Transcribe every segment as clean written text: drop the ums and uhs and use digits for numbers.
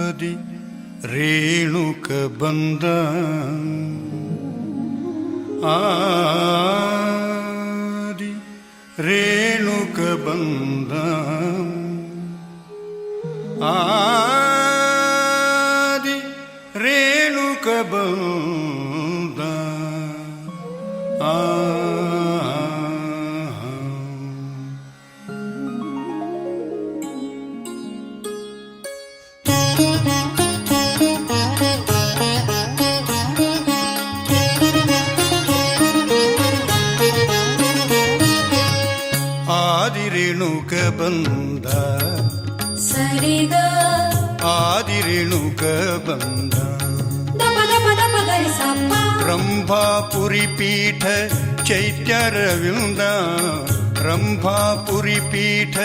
ಆದಿ ರೇಣುಕ ಬಂದ ಆದಿ ರೇಣುಕ ಬಂದ ಆದಿ ರೇಣುಕ ಬಂದ ಆದಿರೇಣುಕ ಬಂದ ಸರಿಗ ಆದಿರೇಣುಕ ಬಂದ ರಂಭಾಪುರಿ ಪೀಠ ಚೈತ್ಯರವಿಂದ ರಂಭಾಪುರಿ ಪೀಠ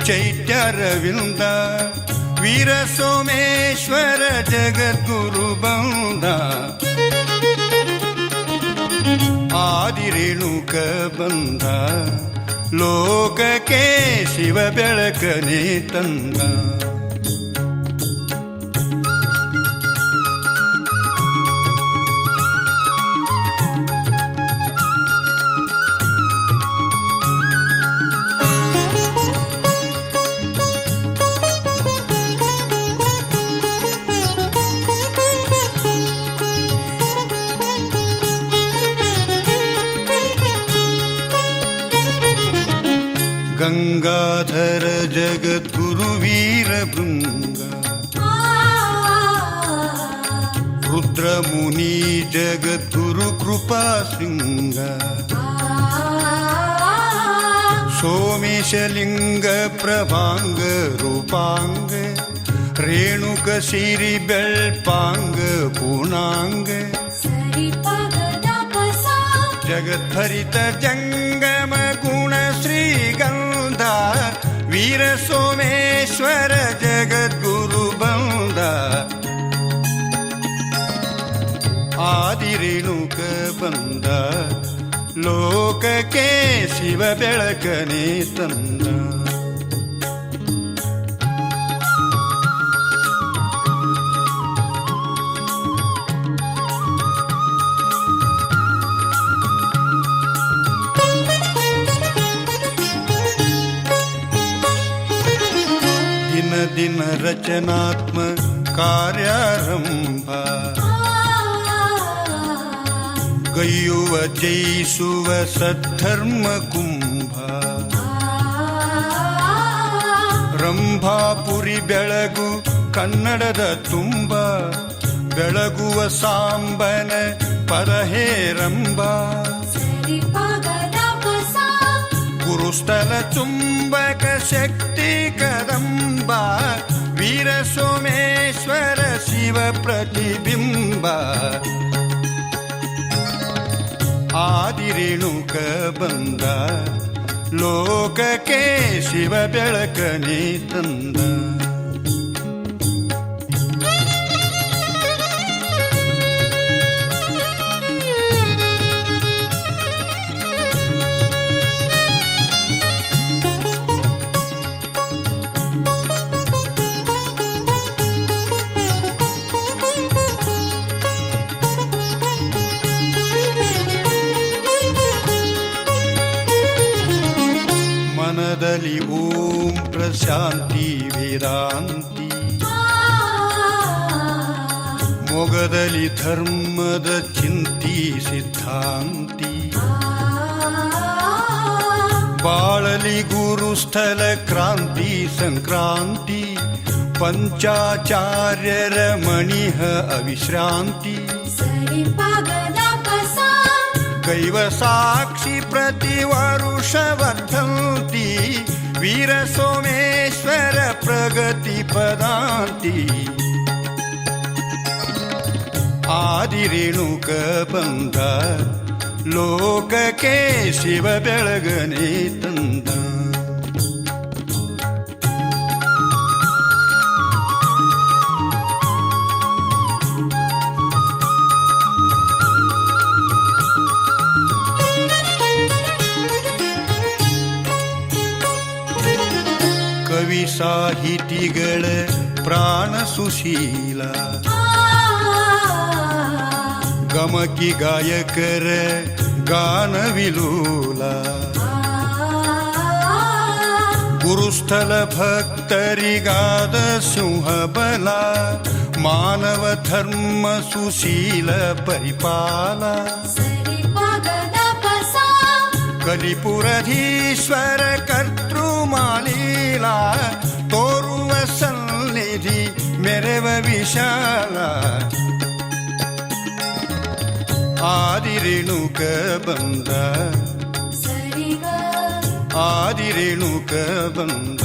ಚೈತ್ಯರವಿಂದ ವೀರ ಸೋಮೇಶ್ವರ ಜಗದ್ಗುರು ಬಂದ ಆದಿರೇಣುಕ ಬಂದ ಲೋಕಕ್ಕೆ ಶಿವ ಬೆಳಕನೆ ತಂದ ಗಂಗಾಧರ ಜಗದ್ಗುರು ವೀರಭೃಂಗ ರುದ್ರಮುನಿ ಜಗದ್ಗುರು ಕೃಪಾ ಸಿಂಗ ಸೋಮೇಶಲಿಂಗ ಪ್ರಭಾಂಗ ರೂಪಾಂಗ ರೇಣುಕ ಸಿರಿ ಬೆಳ್ಪಾಂಗ ಪೂರ್ಣಾಂಗ ಜಗದ್ಭರಿತ ಜಂಗಮ ಗುಣ ಶ್ರೀಗಂಧ ವೀರ ಸೋಮೇಶ್ವರ ಜಗದ್ಗುರು ಬಂದ ಆದಿರೇಣುಕ ಬಂದ ಲೋಕಕ್ಕೆ ಶಿವ ಬೆಳಕನೆ ತಂದ ದಿನ ರಚನಾತ್ಮ ಕಾರ್ಯಾರಂಭ ಗೈಯುವ ಜಯಿಸುವ ಸದ್ಧರ್ಮ ಕುಂಭ ರಂಭಾಪುರಿ ಬೆಳಗು ಕನ್ನಡದ ತುಂಬ ಬೆಳಗುವ ಸಾಂಬನ ಪರಹೇರಂಬ ಗುರುಸ್ಥಲ ಚುಂಬಕ ಶಕ್ತಿ ಕದಂಬ ವೀರ ಸೋಮೇಶ್ವರ ಶಿವ ಪ್ರತಿಬಿಂಬ ಆದಿರೇಣುಕ ಬಂದ ಲೋಕಕ್ಕೆ ಶಿವ ಬೆಳಕನೆ ತಂದ ಮನದಲ್ಲಿ ಓಂ ಪ್ರಶಾಂತಿ ವೇದಾಂತಿ ಮೊಗದಲ್ಲಿ ಧರ್ಮದ ಚಿಂತಿ ಸಿದ್ಧಾಂತಿ ಬಾಳಲಿ ಗುರುಸ್ಥಲ ಕ್ರಾಂತಿ ಸಂಕ್ರಾಂತಿ ಪಂಚಾಚಾರ್ಯರ ಮಣಿಹ ಅವಿಶ್ರಾಂತಿ ಗೈವ ಸಾಕ್ಷಿ ಪ್ರತಿ ವರುಷವರ್ಧಂತಿ ವೀರ ಸೋಮೇಶ್ವರ ಪ್ರಗತಿ ಪದಾಂತಿ ಆದಿರೇಣುಕ ಬಂದ ಲೋಕಕ್ಕೆ ಶಿವ ಬೆಳಗನೆ ತಂದ ಸಾಹಿತಿಗಳ ಪ್ರಾಣ ಸುಶೀಲ ಗಮಕಿ ಗಾಯಕರ ಗಾನವಿಲೂಲ ಗುರುಸ್ಥಳ ಭಕ್ತರಿಗಾದ ಸಿಂಹಬಲ ಮಾನವ ಧರ್ಮ ಸುಶೀಲ ಪರಿಪಾಲ ಕಲಿಪುರಧೀಶ್ವರ ಕರ್ತೃಮಾಲೀಲ ತೋರುವ ಸನ್ನಿಧಿ ಮೆರವ ವಿಶಾಲ ಆದಿರೇಣುಕ ಬಂದ ಆದಿರೇಣುಕ ಬಂದ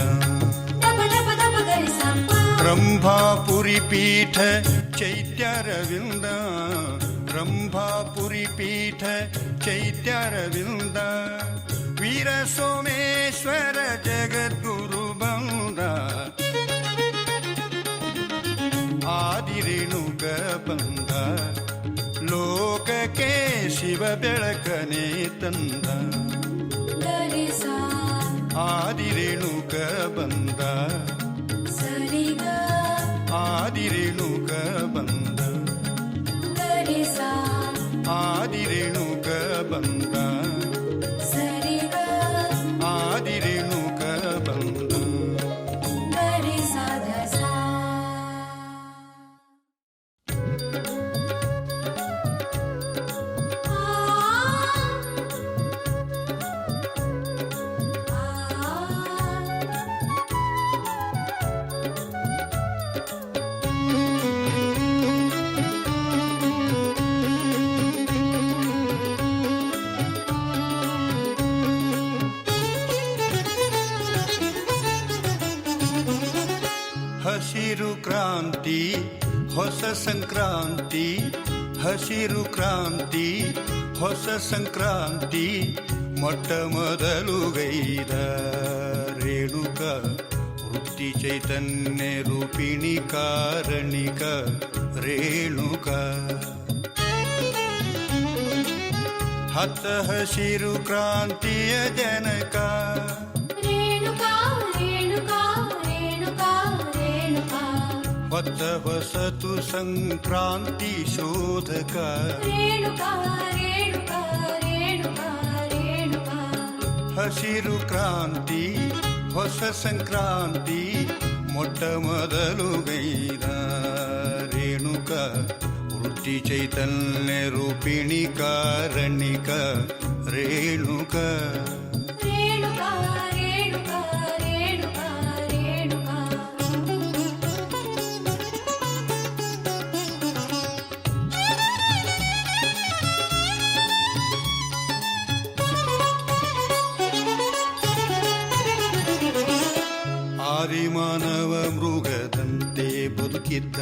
ರಂಭಾಪುರಿ ಪೀಠ ಚೈತ್ಯಾರವಿಂದ ರಂಭಾಪುರಿ ಪೀಠ ಚೈತ್ಯಾರವಿಂದ ವೀರ ಸೋಮೇಶ್ವರ ಜಗದ್ಗುರು ಬಂದ ಆದಿರೇಣುಕ ಬಂದ ಲೋಕಕ್ಕೆ ಶಿವ ಬೆಳಕನೆ ತಂದ ಆದಿರೇಣುಕ ಬಂದ ಆದಿರೇಣುಕ ಬಂದ ಆದಿರೇಣುಕ ಬಂದ ಆದಿರೇಣುಕ ಬಂದ ಹಸಿರು ಕ್ರಾಂತಿ ಹೊಸ ಸಂಕ್ರಾಂತಿ ಹಸಿರು ಕ್ರಾಂತಿ ಹೊಸ ಸಂಕ್ರಾಂತಿ ಮೊಟ್ಟ ಮೊದಲು ಗೈದ ರೇಣುಕ ವೃತ್ತಿ ಚೈತನ್ಯ ರೂಪಿಣಿ ಕಾರಣಿಕ ರೇಣುಕ ಹತ್ತ ಹಸಿರು ಕ್ರಾಂತಿಯ ಜನಕ ಹೊತ್ತ ಹೊಸತು ಸಂಕ್ರಾಂತಿ ಶೋಧಕ ಹಸಿರು ಕ್ರಾಂತಿ ಹೊಸ ಸಂಕ್ರಾಂತಿ ಮೊಟ್ಟ ಮೊದಲು ಗೈದ ರೇಣುಕ ವೃತ್ತಿ ಚೈತನ್ಯ ರೂಪಿಣಿ ಕಾರಣಿಕ ರೇಣುಕ ಮಾನವ ಮೃಗದಂತೆ ಬದುಕಿದ್ದ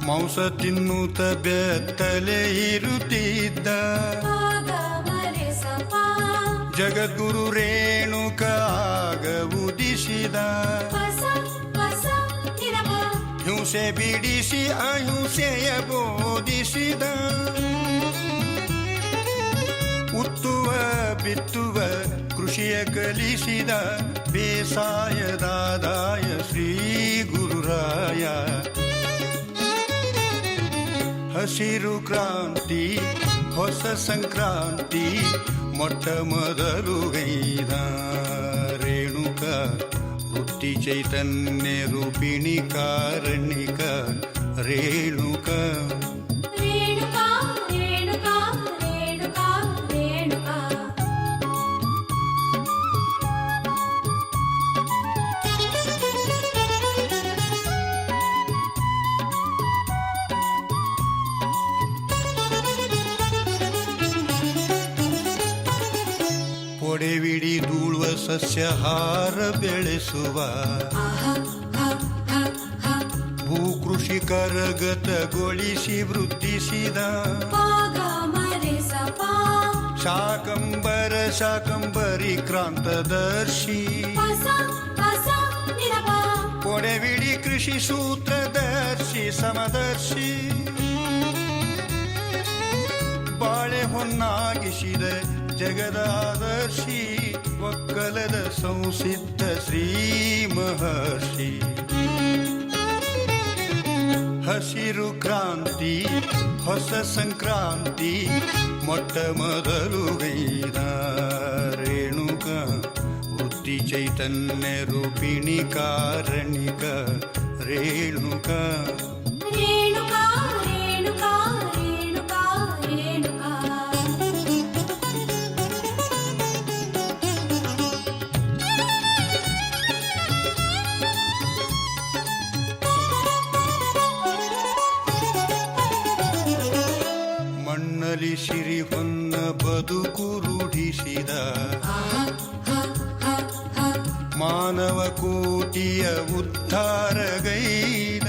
ಮಾಂಸ ತಿನ್ನುತ್ತ ಬೆತ್ತಲೆ ಇರುತ್ತಿದ್ದ ಜಗದ್ಗುರು ರೇಣುಕ ಆಗ ಉದಿಸಿದ ಹಿಂಸೆ ಬಿಡಿಸಿ ಅಹಿಂಸೆಯ ಬೋಧಿಸಿದ ಉತ್ತುವ ಬಿತ್ತುವ ಕೃಷಿಯ ಕಲಿಸಿದ ಬೇಸಾಯದಾದಾಯ ಶ್ರೀ ಗುರುರಾಯ ಹಸಿರು ಕ್ರಾಂತಿ ಹೊಸ ಸಂಕ್ರಾಂತಿ ಮೊಟ್ಟ ಮೊದಲು ಗೈದ ರೇಣುಕ ವೃತ್ತಿ ಚೈತನ್ಯ ರೂಪಿಣಿ ಕಾರಣಿಕ ರೇಣುಕ ಒಡೆವಿಡಿ ಧೂಳುವ ಸಸ್ಯಹಾರ ಬೆಳೆಸುವ ಭೂಕೃಷಿ ಕರಗತಗೊಳಿಸಿ ವೃದ್ಧಿಸಿದ ಶಾಕಂಬರಿ ಕ್ರಾಂತದರ್ಶಿ ಒಡೆವಿಡಿ ಕೃಷಿ ಸೂತ್ರದರ್ಶಿ ಸಮದರ್ಶಿ ಬಾಳೆ ಹೊನ್ನಾಗಿಸಿದ ಜಗದಾದರ್ಶಿ ಒಕ್ಕಲದ ಸಂಸಿದ್ಧ ಶ್ರೀ ಮಹರ್ಷಿ. ಹಸಿರು ಕ್ರಾಂತಿ ಹೊಸ ಸಂಕ್ರಾಂತಿ ಮೊಟ್ಟ ಮೊದಲು ಗೈದ ರೇಣುಕ ಬುದ್ಧಿ ಚೈತನ್ಯ ರೂಪಿಣಿ ಕಾರಣಿಕ ರೇಣುಕ. ರೇಣುಕಾ ರೇಣುಕಾ ರೇಣುಕಾ ರೇಣುಕಾ. ಮಣ್ಣಲಿ ಸಿರಿ ಹೊನ್ನ ಬದುಕು ರೂಢಿಸಿದ ಮಾನವ ಕೋಟಿಯ ಉದ್ಧಾರಗೈದ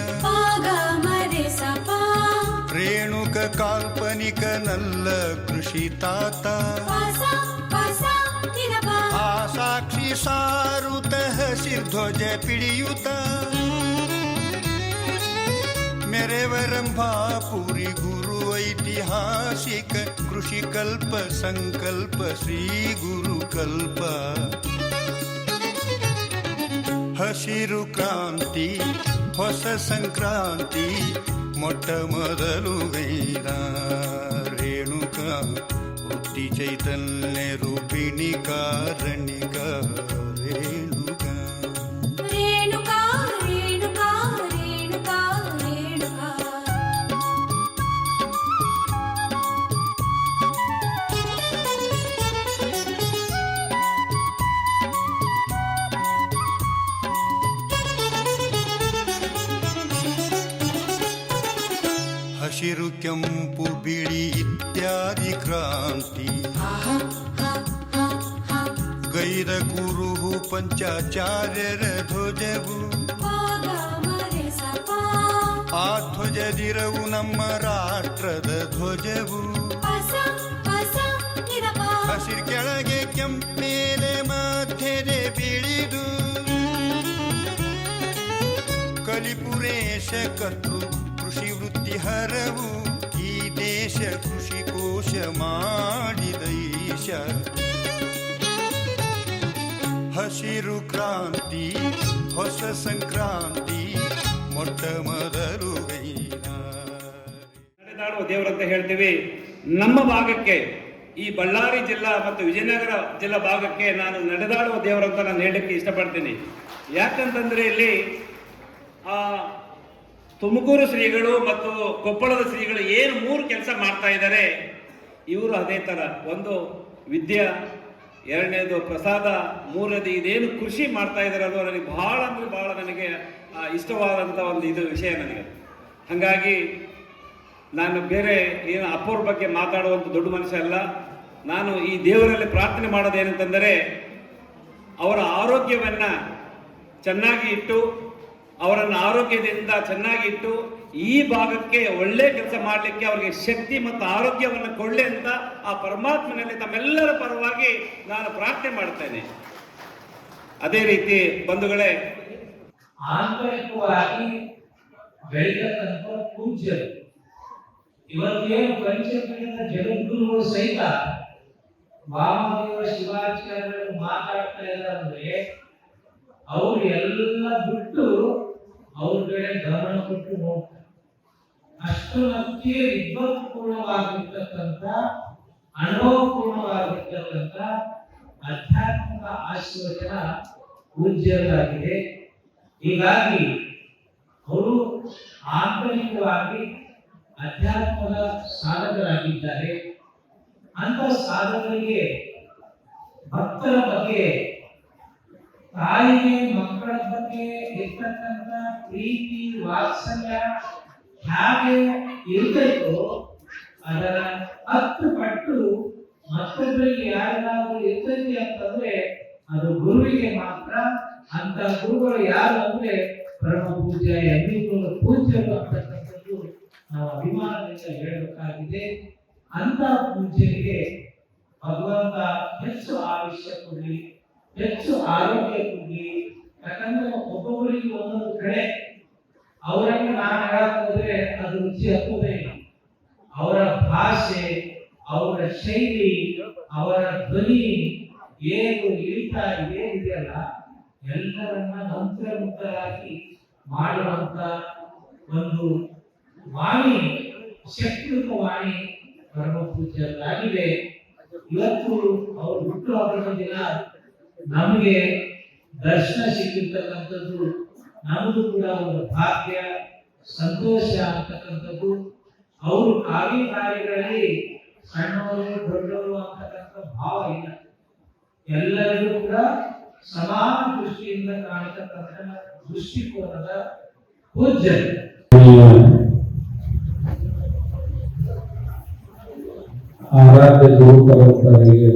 ರೇಣುಕ ಕಾಲ್ಪನಿಕನಲ್ಲ ಕೃಷಿ ತಾತ. ಆ ಸಾಕ್ಷಿ ಸಾರುತ ಹಸಿರ್ಧ್ವಜ ಪಿಡಿಯುತ್ತ ಮೆರೆವರಂಭಾಪುರಿ ಗುರು ಐತಿಹಾಸಿಕ ಕೃಷಿ ಕಲ್ಪ ಸಂಕಲ್ಪ ಶ್ರೀ ಗುರು ಕಲ್ಪ. ಹಸಿರು ಕ್ರಾಂತಿ ಹೊಸ ಸಂಕ್ರಾಂತಿ ಮೊಟ್ಟ ಮೊದಲು ಗೈದ ರೇಣುಕ ಬುದ್ಧಿ ಚೈತನ್ಯ ರೂಪಿಣಿ ಕಾರಣಿಕ ರೇಣುಕ. ರೇಣುಕಾ ರೇಣುಕಾ ರೇಣುಕಾ ರೇಣುಕಾ. ಹಸಿರು ಕೆಂಪು ಬಿಳಿ ಇತ್ಯಾದಿ ಕ್ರಾಂತಿ ಗೈದ ಕುರುಹು ಪಂಚಾಚಾರ್ಯರ ಧ್ವಜವು. ಆ ಧ್ವಜದಿರವು ನಮ್ಮ ರಾಷ್ಟ್ರದ ಧ್ವಜವು. ಹಸಿರು ಕೆಳಗೆ ಕೆಂಪೇಲೆ ಮಧ್ಯದೆ ಬಿಳಿದು ಕಲಿಪುರೇಶ ಕರ್ತೃ ಕೃಷಿ ವೃತ್ತಿ ಹರವು. ಈ ದೇಶ ಕೃಷಿ ಕೋಶ ಮಾಡಿದ ಈಶ. ಹಸಿರು ಕ್ರಾಂತಿ ಹೊಸ ಸಂಕ್ರಾಂತಿ ಮೊಟ್ಟ ಮೊದಲು ಗೈದ. ನಡೆದಾಡುವ ದೇವರಂತ ಹೇಳ್ತೀವಿ. ನಮ್ಮ ಭಾಗಕ್ಕೆ ಈ ಬಳ್ಳಾರಿ ಜಿಲ್ಲಾ ಮತ್ತು ವಿಜಯನಗರ ಜಿಲ್ಲಾ ಭಾಗಕ್ಕೆ ನಾನು ನಡೆದಾಡುವ ದೇವರಂತ ನಾನು ಹೇಳಲಿಕ್ಕೆ ಇಷ್ಟಪಡ್ತೀನಿ. ಯಾಕಂತಂದ್ರೆ ಇಲ್ಲಿ ತುಮಕೂರು ಶ್ರೀಗಳು ಮತ್ತು ಕೊಪ್ಪಳದ ಶ್ರೀಗಳು ಏನು 3 ಕೆಲಸ ಮಾಡ್ತಾ ಇದ್ದಾರೆ, ಇವರು ಅದೇ ಥರ. ಒಂದು ವಿದ್ಯಾ, ಎರಡನೇದು ಪ್ರಸಾದ, ಮೂರನೇದು ಇದೇನು ಕೃಷಿ ಮಾಡ್ತಾ ಇದ್ದಾರೆ ಅದು ನನಗೆ ಬಹಳ ಅಂದರೆ ಬಹಳ ನನಗೆ ಇಷ್ಟವಾದಂಥ ಒಂದು ಇದು ವಿಷಯ ನನಗೆ. ಹಾಗಾಗಿ ನಾನು ಬೇರೆ ಏನು ಅಪ್ಪವ್ರ ಬಗ್ಗೆ ಮಾತಾಡುವಂಥ ದೊಡ್ಡ ಮನುಷ್ಯ ಅಲ್ಲ. ನಾನು ಈ ದೇವರಲ್ಲಿ ಪ್ರಾರ್ಥನೆ ಮಾಡೋದೇನಂತಂದರೆ ಅವರ ಆರೋಗ್ಯವನ್ನು ಚೆನ್ನಾಗಿ ಇಟ್ಟು, ಅವರನ್ನು ಆರೋಗ್ಯದಿಂದ ಚೆನ್ನಾಗಿ ಇಟ್ಟು ಈ ಭಾಗಕ್ಕೆ ಒಳ್ಳೆ ಕೆಲಸ ಮಾಡಲಿಕ್ಕೆ ಅವರಿಗೆ ಶಕ್ತಿ ಮತ್ತು ಆರೋಗ್ಯವನ್ನು ಕೊಳ್ಳಿ ಅಂತ ಆ ಪರಮಾತ್ಮನಲ್ಲಿ ತಮ್ಮೆಲ್ಲರ ಪರವಾಗಿ ನಾನು ಪ್ರಾರ್ಥನೆ ಮಾಡ್ತೇನೆ. ಅದೇ ರೀತಿ ಬಂಧುಗಳೇ, ಆಂತರಿಕವಾಗಿ ಬೆಳೆದಂತ ಪೂಜ್ಯರು ಇವತ್ತೇನು ಪಂಚಪೀಠದ ಜಗದ್ಗುರುಗಳು ಸಹಿತ ವಾಮದೇವ ಶಿವಾಚಾರ್ಯರು ಮಾತಾಡ್ತಾ ಇದ್ದಾರೆ ಅಂದ್ರೆ ಅವ್ರು ಎಲ್ಲ ಬಿಟ್ಟು ಅವ್ರ ಕಡೆ ಗಮನ ಕೊಟ್ಟು ನೋಡ್ತಾರೆ. ಅಷ್ಟೊಂದು ವಿದ್ವತ್ಪೂರ್ಣವಾಗಿರ್ತಕ್ಕಂಥ ಅನುಭವಪೂರ್ಣವಾಗಿರ್ತಕ್ಕಂಥ ಆಧ್ಯಾತ್ಮಿಕ ಆಶೀರ್ವಚನ ಪೂಜ್ಯರಾಗಿದೆ. ಹೀಗಾಗಿ ಅವರು ಆಂತರಿಕವಾಗಿ ಅಧ್ಯಾತ್ಮದ ಸಾಧಕರಾಗಿದ್ದಾರೆ. ಅಂತ ಸಾಧಕರಿಗೆ ಭಕ್ತರ ಬಗ್ಗೆ, ತಾಯಿಗೆ ಮಕ್ಕಳ ಬಗ್ಗೆ ಇರ್ತಕ್ಕಂಥ ಪ್ರೀತಿ ವಾತ್ಸಲ್ಯ ಹೇಗೆ ಇರಬೇಕು ಅದರ 10 ಪಟ್ಟು ಮತ್ತೊಬ್ಬರಿಗೆ ಯಾರಿಗಾದ್ರೂ ಇರ್ತೈತಿ ಅಂತಂದ್ರೆ ಅದು ಗುರುವಿಗೆ ಮಾತ್ರ. ಅಂತ ಗುರುಗಳು ಯಾರು ಅಂದ್ರೆ ಪರಮ ಪೂಜ್ಯ ಎಮ್ಮಿಗಳು ಪೂಜ್ಯರು ಅಂತಕ್ಕಂಥದ್ದು ನಾವು ಅಭಿಮಾನದಿಂದ ಹೇಳಬೇಕಾಗಿದೆ. ಅಂತ ಪೂಜ್ಯರಿಗೆ ಭಗವಂತ ಹೆಚ್ಚು ಆಯುಷ್ಯ ಕೊಡ್ಲಿ, ಹೆಚ್ಚು ಆರೋಗ್ಯ ಕೊಡ್ಲಿ. ಯಾಕಂದ್ರೆ ಒಬ್ಬೊಬ್ಬರಿಗೆ ಒಂದೊಂದು ಕಡೆ ಅವರನ್ನು ನಾನು ಹೇಳಕ್ ಹೋದ್ರೆ ಅದು ರುಚಿ ಹತ್ತೋದೇ ಇಲ್ಲ. ಅವರ ಭಾಷೆ, ಅವರ ಶೈಲಿ, ಅವರ ಧ್ವನಿ ಏನು ಇಳಿತಾ ಏನಿದೆಯಲ್ಲ ಎಲ್ಲರನ್ನ ಮಂತ್ರಮುಗ್ಧರಾಗಿ ಮಾಡುವಂತ ಒಂದು ವಾಣಿ, ಶಕ್ತಿಯುತ ವಾಣಿ ಪರಮ ಪೂಜ್ಯರಾಗಿದೆ. ಇವತ್ತು ಅವರು ಹುಟ್ಟುಹಬ್ಬದ ದಿನ ನಮಗೆ ದರ್ಶನ ಸಿಕ್ಕಿರ್ತಕ್ಕಂಥದ್ದು ನಮಗೂ ಕೂಡ ಒಂದು ಭಾಗ್ಯ, ಸಂತೋಷ ಅಂತಕ್ಕಂಥದ್ದು. ಅವರು ಕಾರ್ಯಗಳಲ್ಲಿ ಸಣ್ಣವರು ದೊಡ್ಡವರು ಅಂತಕ್ಕಂಥ ಭಾವ ಇಲ್ಲ, ಎಲ್ಲರಿಗೂ ಕೂಡ ಸಮಾನ ದೃಷ್ಟಿಯಿಂದ ಕಾಣತಕ್ಕಂಥ ದೃಷ್ಟಿಕೋನದ ಪೂಜ್ಯರು. ಆರಾಧ್ಯ ಗುರು ಪರಂಪರೆಗೆ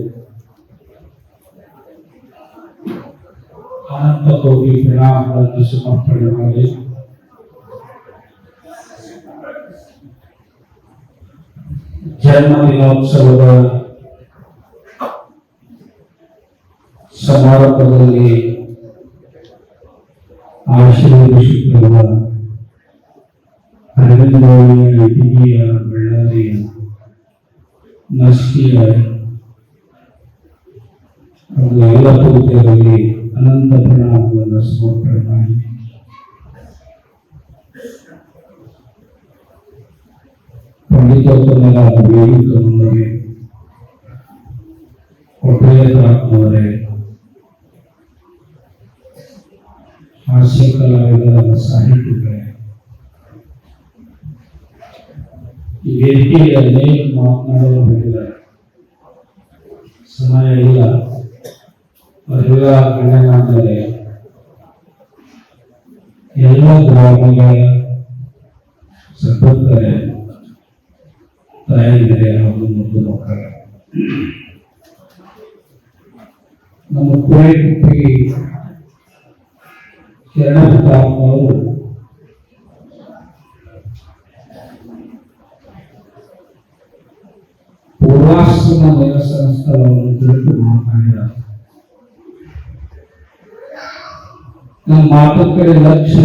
ಅನಂತ ಕೋಟಿ ಪ್ರಣಾಮಗಳನ್ನು ಸಮರ್ಪಣೆ ಮಾಡಿ ಜನ್ಮ ದಿನೋತ್ಸವದ ಸಮಾರಂಭದಲ್ಲಿ ಆಶೀರ್ವದಿಸುತ್ತಿರುವ ಅರವಿಂದೋಳಿಯ ಇಟಗಿಯ ಬಳ್ಳಾರಿಯ ನಸ್ಕಿಯ ಹಾಗೂ ಎಲ್ಲ ಪೂಜ್ಯರಲ್ಲಿ ಅನಂತ ಪ್ರಣಾಮಗಳನ್ನು ಸಮರ್ಪಣೆ ಮಾಡಿ ಪಂಡಿತೋತ್ತಮರ ವೇದಿಕೆ ಮುಂದೆ ಕೊಟ್ರೇಯವರೇ, ಹಾಸ್ಯ ಕಲಾವಿದರ ಸಾಹಿತ್ಯಗಳೇ, ಈ ವೇದಿಕೆಯಲ್ಲಿ ಅನೇಕ ಮಾತನಾಡಲು ಬಂದಿದ್ದಾರೆ, ಸಮಯ ಇಲ್ಲ. ಅವರೆಲ್ಲ ಗಣ್ಯಮಾನ್ಯರೇ, ಎಲ್ಲ ಗ್ರಾಮಗಳ ಸಪೋರ್ಟರೇ, ತಾಯಿಯರೇ ಹಾಗೂ ಮುದ್ದು ಮಕ್ಕಳೇ, ನಮ್ಮ ಕುಪ್ಪಿ ಶರಣಪ್ರತಾಪ್ನವರು ಪೂರ್ವಾಶ್ರಮ ನಿವಾಸನ ಸ್ಥಳವನ್ನು ಕುರಿತು ಮಾತನಾಡಿದ್ದಾರೆ. ನಮ್ಮ ಮಾತುಕತೆ ಲಕ್ಷ್ಯ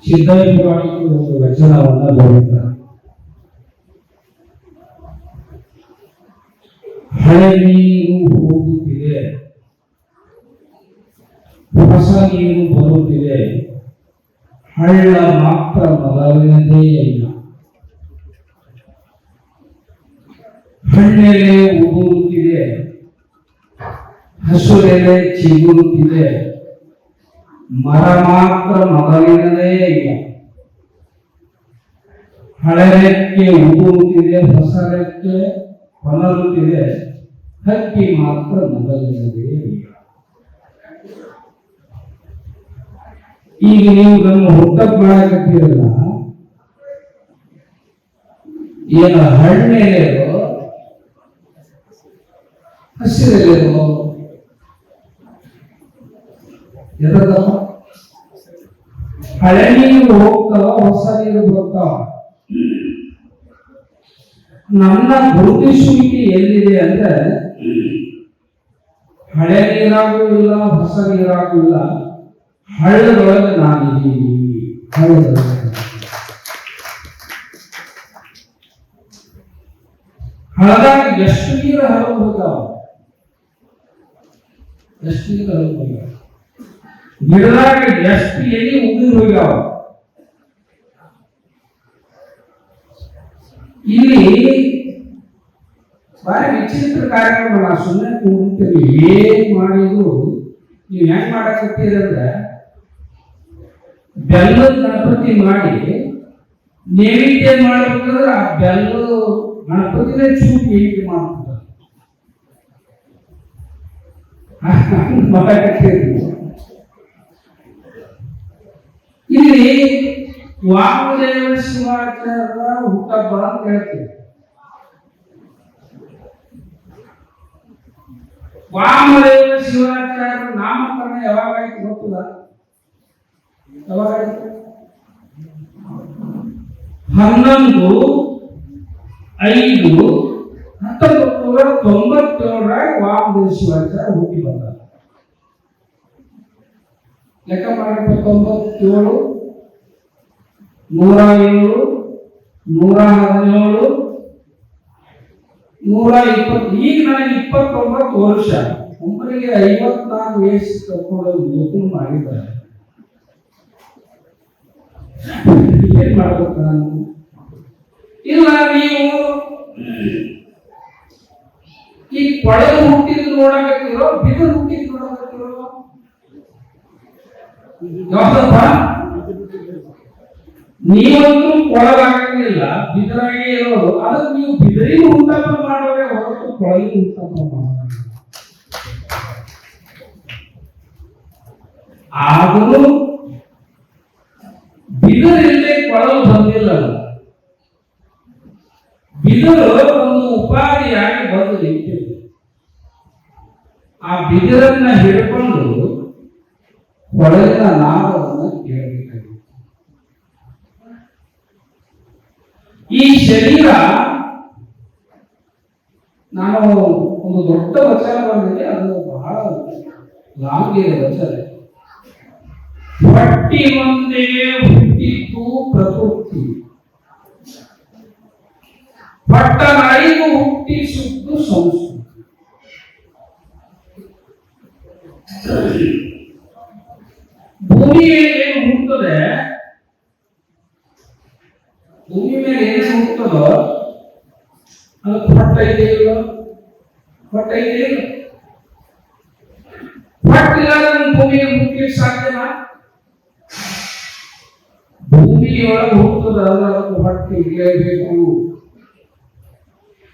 ಸಿದ್ಧಾಂತ ಪುರಾಣಿಕರು ಒಂದು ವಚನವನ್ನ ಬರೆದಿದ್ದಾರೆ. ಹಳೆ ನೀರು ಹೋಗುತ್ತಿದೆ, ಹೊಸ ನೀರು ಬರುತ್ತಿದೆ, ಹಳ್ಳ ಮಾತ್ರ ಮೊದಲನೇದೇ ಇಲ್ಲ. ಹಣ್ಣೆಲೆ ಉದುರುತ್ತಿದೆ, ಹಸುರೆಲೆ ಚಿಗುರುತ್ತಿದೆ, ಮರ ಮಾತ್ರ ಮೊದಲಿನದೇ ಇಲ್ಲ. ಹಳೆರೆಕ್ಕೆ ಉದುರುತ್ತಿದೆ, ಹೊಸರೆಕ್ಕೆ ಹೊನರುತ್ತಿದೆ, ಹಕ್ಕಿ ಮಾತ್ರ ಮೊದಲಿನದೇ ಇಲ್ಲ. ಈಗ ನೀವು ನಮ್ಮ ಹುಟ್ಟಪ್ ಮಾಡಕತ್ತೀರಲ್ಲ, ಏನು ಹಣ್ಣೆಲೆಯೋ ಹಸಿರೆಲೆಯೋ ಎದಕ್ಕಪ್ಪ? ಹಳೆ ನೀರು ಹೋಗ್ತಾವ, ಹೊಸ ನೀರು ಬರ್ತಾವ. ನನ್ನ ಗುರುತಿಸುವಿಕೆ ಎಲ್ಲಿದೆ ಅಂದ್ರೆ ಹಳೆ ನೀರಾಗೂ ಇಲ್ಲ, ಹೊಸ ನೀರಾಗೂ ಇಲ್ಲ, ಹಳ್ಳದೊಳಗೆ ನಾನಿದ್ದೀನಿ. ಹಳದಾಗ ಎಷ್ಟು ನೀರು ಹರಿದು ಹೋಗ್ತಾವ, ಎಷ್ಟು ನೀರು ಹರಿದು ಹೋಗ್ಯಾವ. ಗಿಡದಾಗ ಎಷ್ಟು ಎಲ್ಲಿ ಉದುರು ಹೋಗ್ಯಾವ. ಇಲ್ಲಿ ಬಾರಿ ವಿಚಿತ್ರ ಕಾರ್ಯಕ್ರಮ. ಸುಮ್ಮನೆ ಕೂಡ್ತೀವಿ, ಏನ್ ಮಾಡಿದ್ರು ನೀವು ಹೆಂಗ್ ಮಾಡಕತ್ತೀರಂದ್ರೆ ಬೆಲ್ಲದ ಗಣಪತಿ ಮಾಡಿ ನೈವೇದ್ಯ ಮಾಡ್ಬೇಕಂದ್ರೆ ಆ ಬೆಲ್ಲ ಗಣಪತಿನೇ ಚೂಪ್ ನೈವೇದ್ಯ ಮಾಡ್ತಾರೆ. ಇಲ್ಲಿ ವಾಮದೇವ ಶಿವಾಚಾರ್ಯ ಹುಟ್ಟಬ್ಬ ಅಂತ ಹೇಳ್ತೀವಿ. ವಾಮದೇವ ಶಿವಾಚಾರ್ಯ ನಾಮಕರಣ ಯಾವಾಗಾಯ್ತು ಗೊತ್ತಿಲ್ಲ? ಯಾವಾಗಾಯ್ತು? 11/5/1997 ವಾಮದೇವ ಶಿವಾಚಾರ್ಯ ಹುಟ್ಟಿ ಬಂದ. ಲೆಕ್ಕ ಮಾಡಿ 97, 107, 117, 120. ಈಗ ನನಗೆ 29 ವರ್ಷ. ಒಬ್ಬರಿಗೆ 54 ವಯಸ್ಸು ತಗೊಂಡು ಓಪನ್ ಮಾಡಿದ್ದಾರೆ. ಏನ್ ಮಾಡ್ಬೇಕು ನಾನು? ಇಲ್ಲ, ನೀವು ಈ ಕೊಳಲು ಹುಟ್ಟಿದ್ದು ನೋಡಕತ್ತಿರೋ, ಬಿದಿರು ಹುಟ್ಟಿದ್ದು ನೋಡಕತ್ತಿರೋ? ಯಾವ್ದಪ್ಪ? ನೀವಂತೂ ಕೊಳಲಾಗಂಗಿಲ್ಲ, ಬಿದರಾಗೆ ಇರೋದು. ಅದಕ್ಕೆ ನೀವು ಬಿದರಿನ ಹುಟ್ಟಪ್ಪ ಮಾಡೋರೆ ಹೊರತು ಕೊಳಲಿನ ಹುಟ್ಟಪ್ಪ ಮಾಡೋದು. ಆದರೂ ಬಿದಿರಿಲ್ಲದೆ ಕೊಳಲು ಬಂದಿಲ್ಲ. ಬಿದಿರು ಒಂದು ಉಪಾಧಿಯಾಗಿ ಬಂದು ನಿಂತಿದೆ. ಆ ಬಿದಿರನ್ನ ಹಿಡ್ಕೊಂಡು ಕೊಳಲಿನ ನಾದವನ್ನು ಕೇಳಬೇಕಾಗಿದೆ. ಈ ಶರೀರ, ನಾನು ಒಂದು ದೊಡ್ಡ ವಚನ ಬಂದಿದೆ, ಅದು ಬಹಳ ಲಾಂಗ್ ವಚನ. ಹೊಟ್ಟಿ ಒಂದೇ ಹುಟ್ಟಿದ್ದು ಪ್ರಕೃತಿ, ಪಟ್ಟಣೈದು ಹುಟ್ಟಿಸುವುದು ಸಂಸ್ಕೃತಿ. ಭೂಮಿ ಮೇಲೆ ಏನು ಹುಟ್ಟುತ್ತದೆ, ಭೂಮಿ ಮೇಲೆ ಏನೇನು ಹುಟ್ಟುತ್ತದೋ ಅದು ಹೊಟ್ಟ ಇದೆ ಇಲ್ಲ, ಹೊಟ್ಟ ಇದೆ ಇಲ್ಲ. ಹೊಟ್ಟಿಲ್ಲದ ಭೂಮಿಗೆ ಹುಟ್ಟಲಿಕ್ಕೆ ಸಾಧ್ಯನಾ? ಭೂಮಿಯೊಳಗೆ ಹುಟ್ಟುತ್ತದೆ, ಅದಕ್ಕೆ ಹೊಟ್ಟೆ ಇರಲೇಬೇಕು.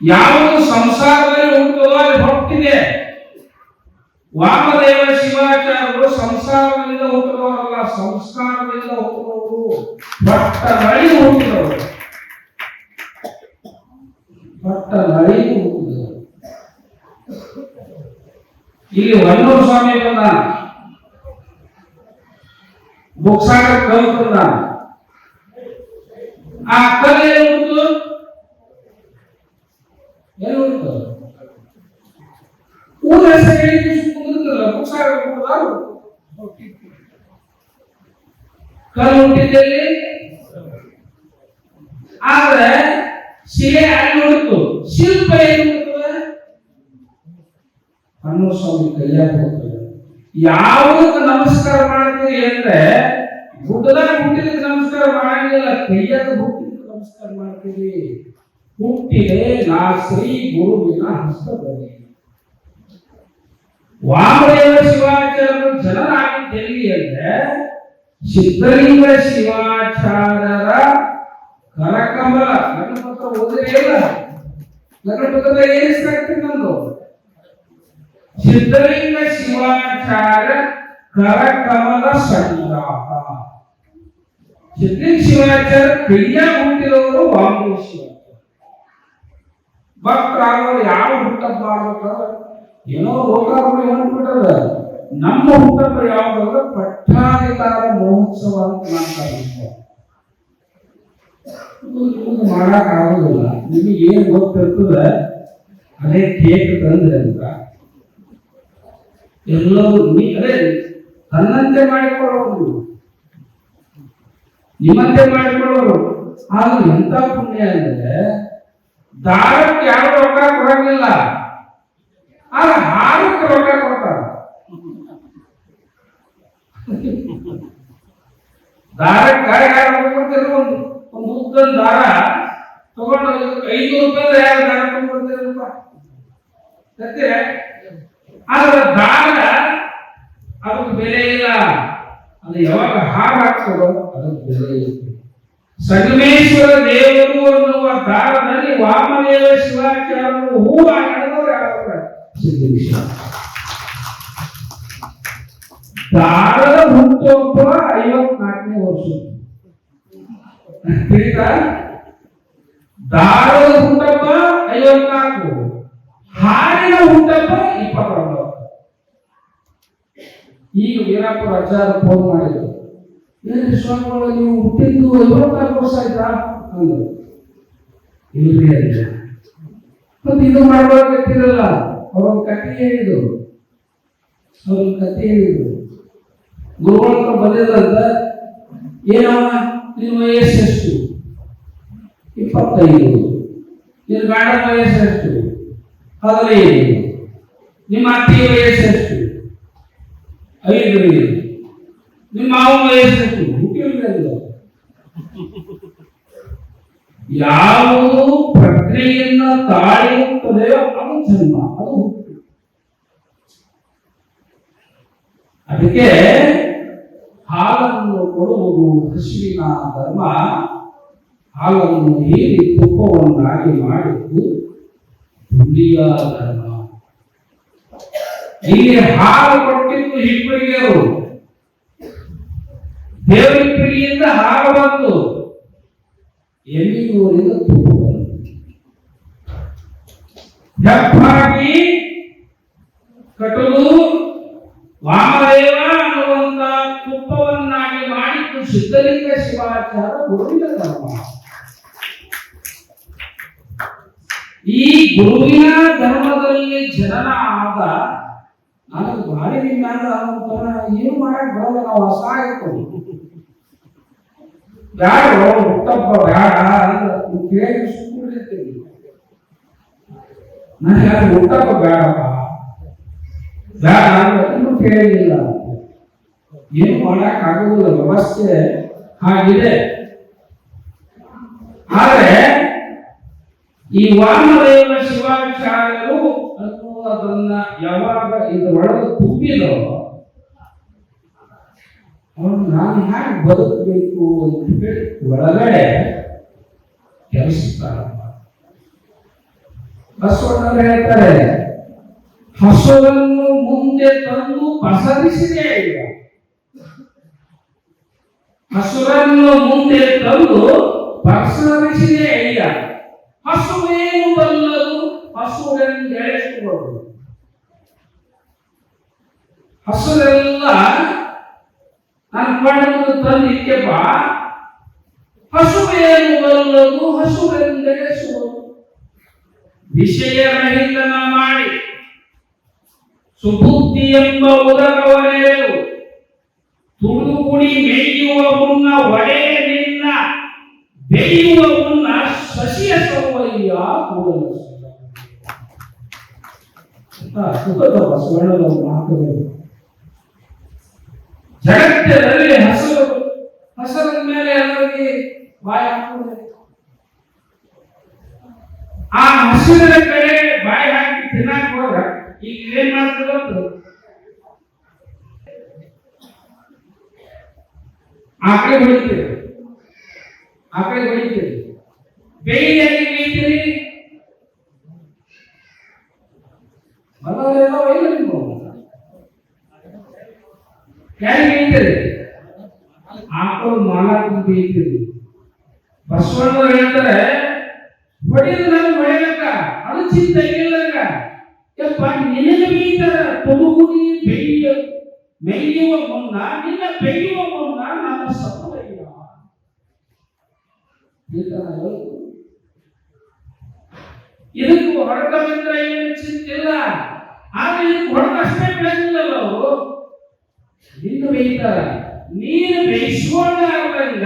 ಯಾವುದು ಸಂಸಾರದಲ್ಲಿ ಹುಟ್ಟುತ್ತದೋ ಅಲ್ಲಿ ಹೊಟ್ಟಿದೆ. ವಾಮದೇವ ಶಿವಾಚಾರ್ಯರು ಸಂಸಾರದಿಂದ ಹುಟ್ಟಿದವರಲ್ಲ, ಸಂಸ್ಕಾರದಿಂದ ಹುಟ್ಟಿದವರು, ಭಟ್ಟ ನಳಿ ಹುಟ್ಟಿದವರು, ಭಟ್ಟ ನಳಿ ಹುಟ್ಟಿದವರು. ಇಲ್ಲಿ ವನ್ನೂರು ಸ್ವಾಮಿ ಬಂದಾನ, ಬುಕ್ಸಾಗರ್ ಕಲ್ ತಂದಾನ. ಆ ಕಲ್ ಏನು ಹುಟ್ಟು? ಏನು ಹುಟ್ಟು? ಊರ ಹೆಸರು ಕುಂದಿರ್ತಲ್ಲ, ಬುಕ್ಸಾಗರ್ ಕುಂದಾರು ಕಲ್ಲು ಹುಟ್ಟಿದ್ದಲ್ಲಿ. ಆದ್ರೆ ಶಿಲೆ ಅಲ್ಲಿ ಹುಡುಕು, ಶಿಲ್ಪ ಏನು ಹುಡುಕ್ತದೆ? ವನ್ನೂರು ಸ್ವಾಮಿ ಕೈಯಾಗ ಹೋಗ್ತದೆ. ಯಾವುದಕ್ಕೆ ನಮಸ್ಕಾರ ಮಾಡ್ತೀವಿ ಅಂದ್ರೆ ಗುಡ್ಡದಾಗ ಹುಟ್ಟಿದಕ್ಕೆ ನಮಸ್ಕಾರ ಮಾಡಂಗಿಲ್ಲ, ಕೈಯಾಗ ಹುಟ್ಟಿದಕ್ಕೆ ನಮಸ್ಕಾರ ಮಾಡ್ತೀವಿ. ಹುಟ್ಟಿದೆ ನಾ ಶ್ರೀ ಗುರುವಿನ ಹಸ್ತದಲ್ಲಿ. ವಾಮದೇವ ಶಿವಾಚಾರ್ಯರು ಜನರಾಗಿದ್ದೆಲ್ಲಿ ಅಂದ್ರೆ ಸಿದ್ಧಲಿಂಗ ಶಿವಾಚಾರ್ಯರ ಕರಕಮಲ. ಲಗ್ನಪತ್ರ ಓದಿದ್ರೆ ಇಲ್ಲ, ಲಗ್ನಪತ್ರದ ಏನಿಸ್ತಾಗ್ತದೆ ನಮ್ದು? ಸಿದ್ಧಲಿಂಗ ಶಿವಾಚಾರ್ಯ ಕರಕಮಲ ಸಂಗ್ರಾಹ. ಸಿದ್ಧಲಿಂಗ ಶಿವಾಚಾರ್ಯ ಕೈಯಾಗ ಹುಟ್ಟಿದವರು ವಾಮದೇವ ಶಿವಾಚಾರ್ಯ. ಭಕ್ತರಾದವರು ಯಾವ ಹುಟ್ಟಪ್ಪ ಮಾಡ್ಬೇಕಾದ್ರೆ ಏನೋ ಲೋಕಾರ್ಪಣೆ ಹೊಂದ್ಬಿಟ್ಟದ. ನಮ್ಮ ಹುಟ್ಟಪ್ಪ ಯಾವ್ದಾದ್ರೆ ಪಟ್ಟಾಧಿಕಾರ ಮಹೋತ್ಸವ ಅಂತ ಮಾಡ್ತಾರೆ. ಮಾಡಕ್ ಆಗೋದಿಲ್ಲ. ನಿಮಗೆ ಏನ್ ಗೊತ್ತಿರ್ತದೆ ಅದೇ ಕೇಕ್ ತಂದ್ರೆ ಅಂತ ಎಲ್ಲರೂ ಅದೇ ತನ್ನಂತೆ ಮಾಡಿಕೊಳ್ಳೋರು, ನಿಮ್ಮಂತೆ ಮಾಡಿಕೊಳ್ಳೋರು. ಆದ್ರೂ ಎಂತ ಪುಣ್ಯ ಅಂದ್ರೆ ದಾರಕ್ಕೆ ಯಾರು ರೊಕ್ಕ ಕೊಡಂಗಿಲ್ಲ, ಆದ್ರೆ ಹಾರಕ್ಕೆ ರೊಕ್ಕ ಕೊಡ್ತಾರ. ದಾರಕ್ಕೆ ಒಂದು ಉದ್ದದ ದಾರ ತಗೊಂಡು 500 ರೂಪಾಯಿ ಯಾರು ದಾರ ತಗೊಂಡ್ಬರ್ತೀರಪ್ಪ. ಆದ್ರೆ ದಾರ ಅದಕ್ಕೆ ಬೆಲೆ ಇಲ್ಲ. ಅದು ಯಾವಾಗ ಹಾರ ಹಾಕ್ತದೋ ಅದಕ್ಕೆ ಬೆಲೆ ಇರುತ್ತೆ. ಸಂಗಮೇಶ್ವರ ದೇವರು ಅನ್ನುವ ದಾರದಲ್ಲಿ ವಾಮದೇವ ಶಿವಾಚಾರ್ಯರು ಹೂವು ಹಾಕಿದವರು ಯಾವಾಗ ಸಿದ್ದೇಶ್ವರ. ದಾರದ ಹುಟ್ಟುಹಬ್ಬ 54ನೇ ವರ್ಷ. ತಿಳಿತಾ? ದಾರದ ಹುಟ್ಟುಹಬ್ಬ 54, ಹಾಡಿನ ಹುಟ್ಟುಹಬ್ಬ 29. ಈಗ ವೀರಾಪುರ ಆಚಾರ್ಯ ಫೋನ್ ಮಾಡಿದ್ರು, ಏನ್ರಿ ಸ್ವಾಮಿಗಳು ನೀವು ಹುಟ್ಟಿದ್ದು 54 ವರ್ಷ ಆಯ್ತಾ ಅಂದ್ರು. ಇಲ್ರಿ ಅಲ್ಲ, ಮತ್ತೆ ಇದು ಮಾಡ್ಬೇಕಂತಿರಲ್ಲ. ಅವ್ರೊಂದು ಕಥೆ ಹೇಳಿದ್ರು, ಗುರುಗಳ ಬಂದಿದ್ರಂತ. ಏನವ ನಿಮ್ಮ ವಯಸ್ಸೆಷ್ಟು? 25. ನಿನ್ನ ಗಂಡನ ವಯಸ್ಸು ಎಷ್ಟು? 15. ನಿಮ್ಮ ಅತ್ತೆಯ ವಯಸ್ಸು ಎಷ್ಟು? 5. ನಿಮ್ಮ ಮಾವನ ವಯಸ್ಸು ಎಷ್ಟು? ಹುಟ್ಟಿಲ್ಲ. ಯಾವುದು ಪ್ರಜ್ಞೆಯನ್ನ ತಾಳಿರುತ್ತದೆಯೋ ಅದು ಜನ್ಮ, ಅದು ಹುಟ್ಟು. ಅದಕ್ಕೆ ಹಾಲನ್ನು ಕೊಡುವುದು ಹಸುವಿನ ಧರ್ಮ. ಹಾಲನ್ನು ಹೀರಿ ತುಪ್ಪವನ್ನಾಗಿ ಮಾಡಿದ್ದು ಹುಲಿಯ ಧರ್ಮ. ಇಲ್ಲಿ ಹಾಲು ಕೊಟ್ಟಿದ್ದು ಹಿಪ್ಪರಿಗೆಯರು. ದೇವರಿಪ್ಪರಿಗೆಯಿಂದ ಹಾಲು ಬಂತು, ಎಮ್ಮಿಗೂರಿಂದ ತುಪ್ಪ ಬಂತು. ಹೆಪ್ಪಾಗಿ ಕಟುಲು ವಾಮದೇವ ಅನ್ನುವಂತ ತುಪ್ಪವನ್ನಾಗಿ ಮಾಡಿದ್ದು ಸಿದ್ಧಲಿಂಗ ಶಿವಾಚಾರ ಗುರುವಿನ ಧರ್ಮ. ಈ ಗುರುವಿನ ಧರ್ಮದಲ್ಲಿ ಜನನ ಆದ ನನಗೆ ಭಾರಿ ಮ್ಯಾಲ ಏನು ಮಾಡಕ್ ಬರಲ್ಲ, ನಾವು ಅಸಹಾಯಕರು. ಬ್ಯಾಡ ಹುಟ್ಟಪ್ಪ ಬ್ಯಾಡ ಅಂತ ಕೇಳಿ ಸುಮ್ಮನಿರ್ತೀವಿ. ನನಗೆ ಅದು ಹುಟ್ಟಪ್ಪ ಬೇಡಪ್ಪ ಬೇಡ ಅಂತ ಕೇಳಿಲ್ಲ. ಏನು ಮಾಡಕ್ ಆಗುವುದಿಲ್ಲ, ವ್ಯವಸ್ಥೆ ಹಾಗಿದೆ. ಆದ್ರೆ ಈ ವಾಮದೇವ ಶಿವಾಚಾರ್ಯರು ಅನ್ನುವುದನ್ನ ಯಾವಾಗ ಇದರೊಳಗೆ ತುಂಬಿದೋ ಅವನು ನಾನು ಹ್ಯಾಗೆ ಬದುಕಬೇಕು ಅಂತ ಹೇಳಿ ಒಳಗಡೆ ಕೆಲಸ ಪ್ರಾರಂಭ. ಬಸವಣ್ಣವರು ಹೇಳ್ತಾರೆ, ಹಸುವನ್ನು ಮುಂದೆ ತಂದು ಪಸರಿಸಿದೆ ಈಗ. ಹಸುರನ್ನು ಮುಂದೆ ತಂದು ಪಸರಿಸಿದೆ ಈಗ. ಹಸುವೇನು ಬಲ್ಲದು, ಹಸುವೆಂದೆಳೆಸುವುದು. ಹಸುರೆಲ್ಲ ನನ್ನ ಕಣ್ಣನ್ನು ತಂದಿದ್ದೆಪ್ಪ, ಹಸುವೇನು ಬಲ್ಲದು, ಹಸುವೆಂದೆಳೆಸುವುದು. ವಿಷಯ ರಹಿತನ ಮಾಡಿ ಸುಬುದ್ಧಿ ಎಂಬ ಉದಕವನೆಯಲು ತುಳುಕುಡಿ ಮೇಯುವ ಮುನ್ನ ಒಡೆ ನಿನ್ನ ಬೇಯುವ ಮುನ್ನ ಶಶಿಯ ಸೌವಯ್ಯ ಕೂಡಲ ಸುಖದ ಬಸವಣ್ಣನ ಮಾತುಗಳು. ಜಗತ್ತಿನಲ್ಲಿ ಹಸರ ಮೇಲೆ ಎಲ್ಲರಿಗೆ ಬಾಯಿ ಹಾಕುವುದು. ಆ ಹಸಿರಿನ ಕಡೆ ಬಾಯಿ ಹಾಕಿ ತಿನ್ನಕ್ ಹೋದ್ರ ಈಗ ಏನ್ ಮಾಡ್ತದೆ ಗೊತ್ತು? ಆಕಡೆ ಹೊಡಿತೀರಿ, ಆಕಡೆ ಹೊಡಿತೀರಿ, ಬೇಯಿಯಾಗಿ ಬೇಯ್ತೀರಿ. ಮನೆಯಲ್ಲ ಒಯ್ಯ ನೀವು ಯಾರಿಗೆ ಬೇಯ್ತೀರಿ? ಆಕಳು ಮಾಲಕ್ಕೆ ಬೇಯ್ತೀರಿ. ಬಸವಣ್ಣವರು ಹೇಳ್ತಾರೆ, ಹೊಡೆದು ನಾನು ಹೊಡೆಯಕ್ಕ ಅದು ಚಿಂತೆ ಇಲ್ಲಕ್ಕ. ಯಪ್ಪ ನಿನಗೆ ಬೇಯ್ತಾರ ತೊಡುಗುಡಿ ಮೇಯುವ ಮುನ್ನ ನಿನ್ನ ಬೇಯುವ ಮುನ್ನ ನನ್ನ ಸತ್ತಯ್ಯ. ಇದಕ್ಕೆ ಹೊಡೆದ ಬಂದ್ರೆ ಏನು ಚಿಂತಿಲ್ಲ, ಆದ್ರೆ ಇದಕ್ಕೆ ಹೊಡೆದ ಅಷ್ಟೇ ಬೆಳೆದಿಲ್ಲಲ್ಲ ಅವರು. ನಿನ್ನ ಬೇಯ್ತಾರ, ನೀನು ಬೇಯಿಸ್ಕೊಂಡಾಗ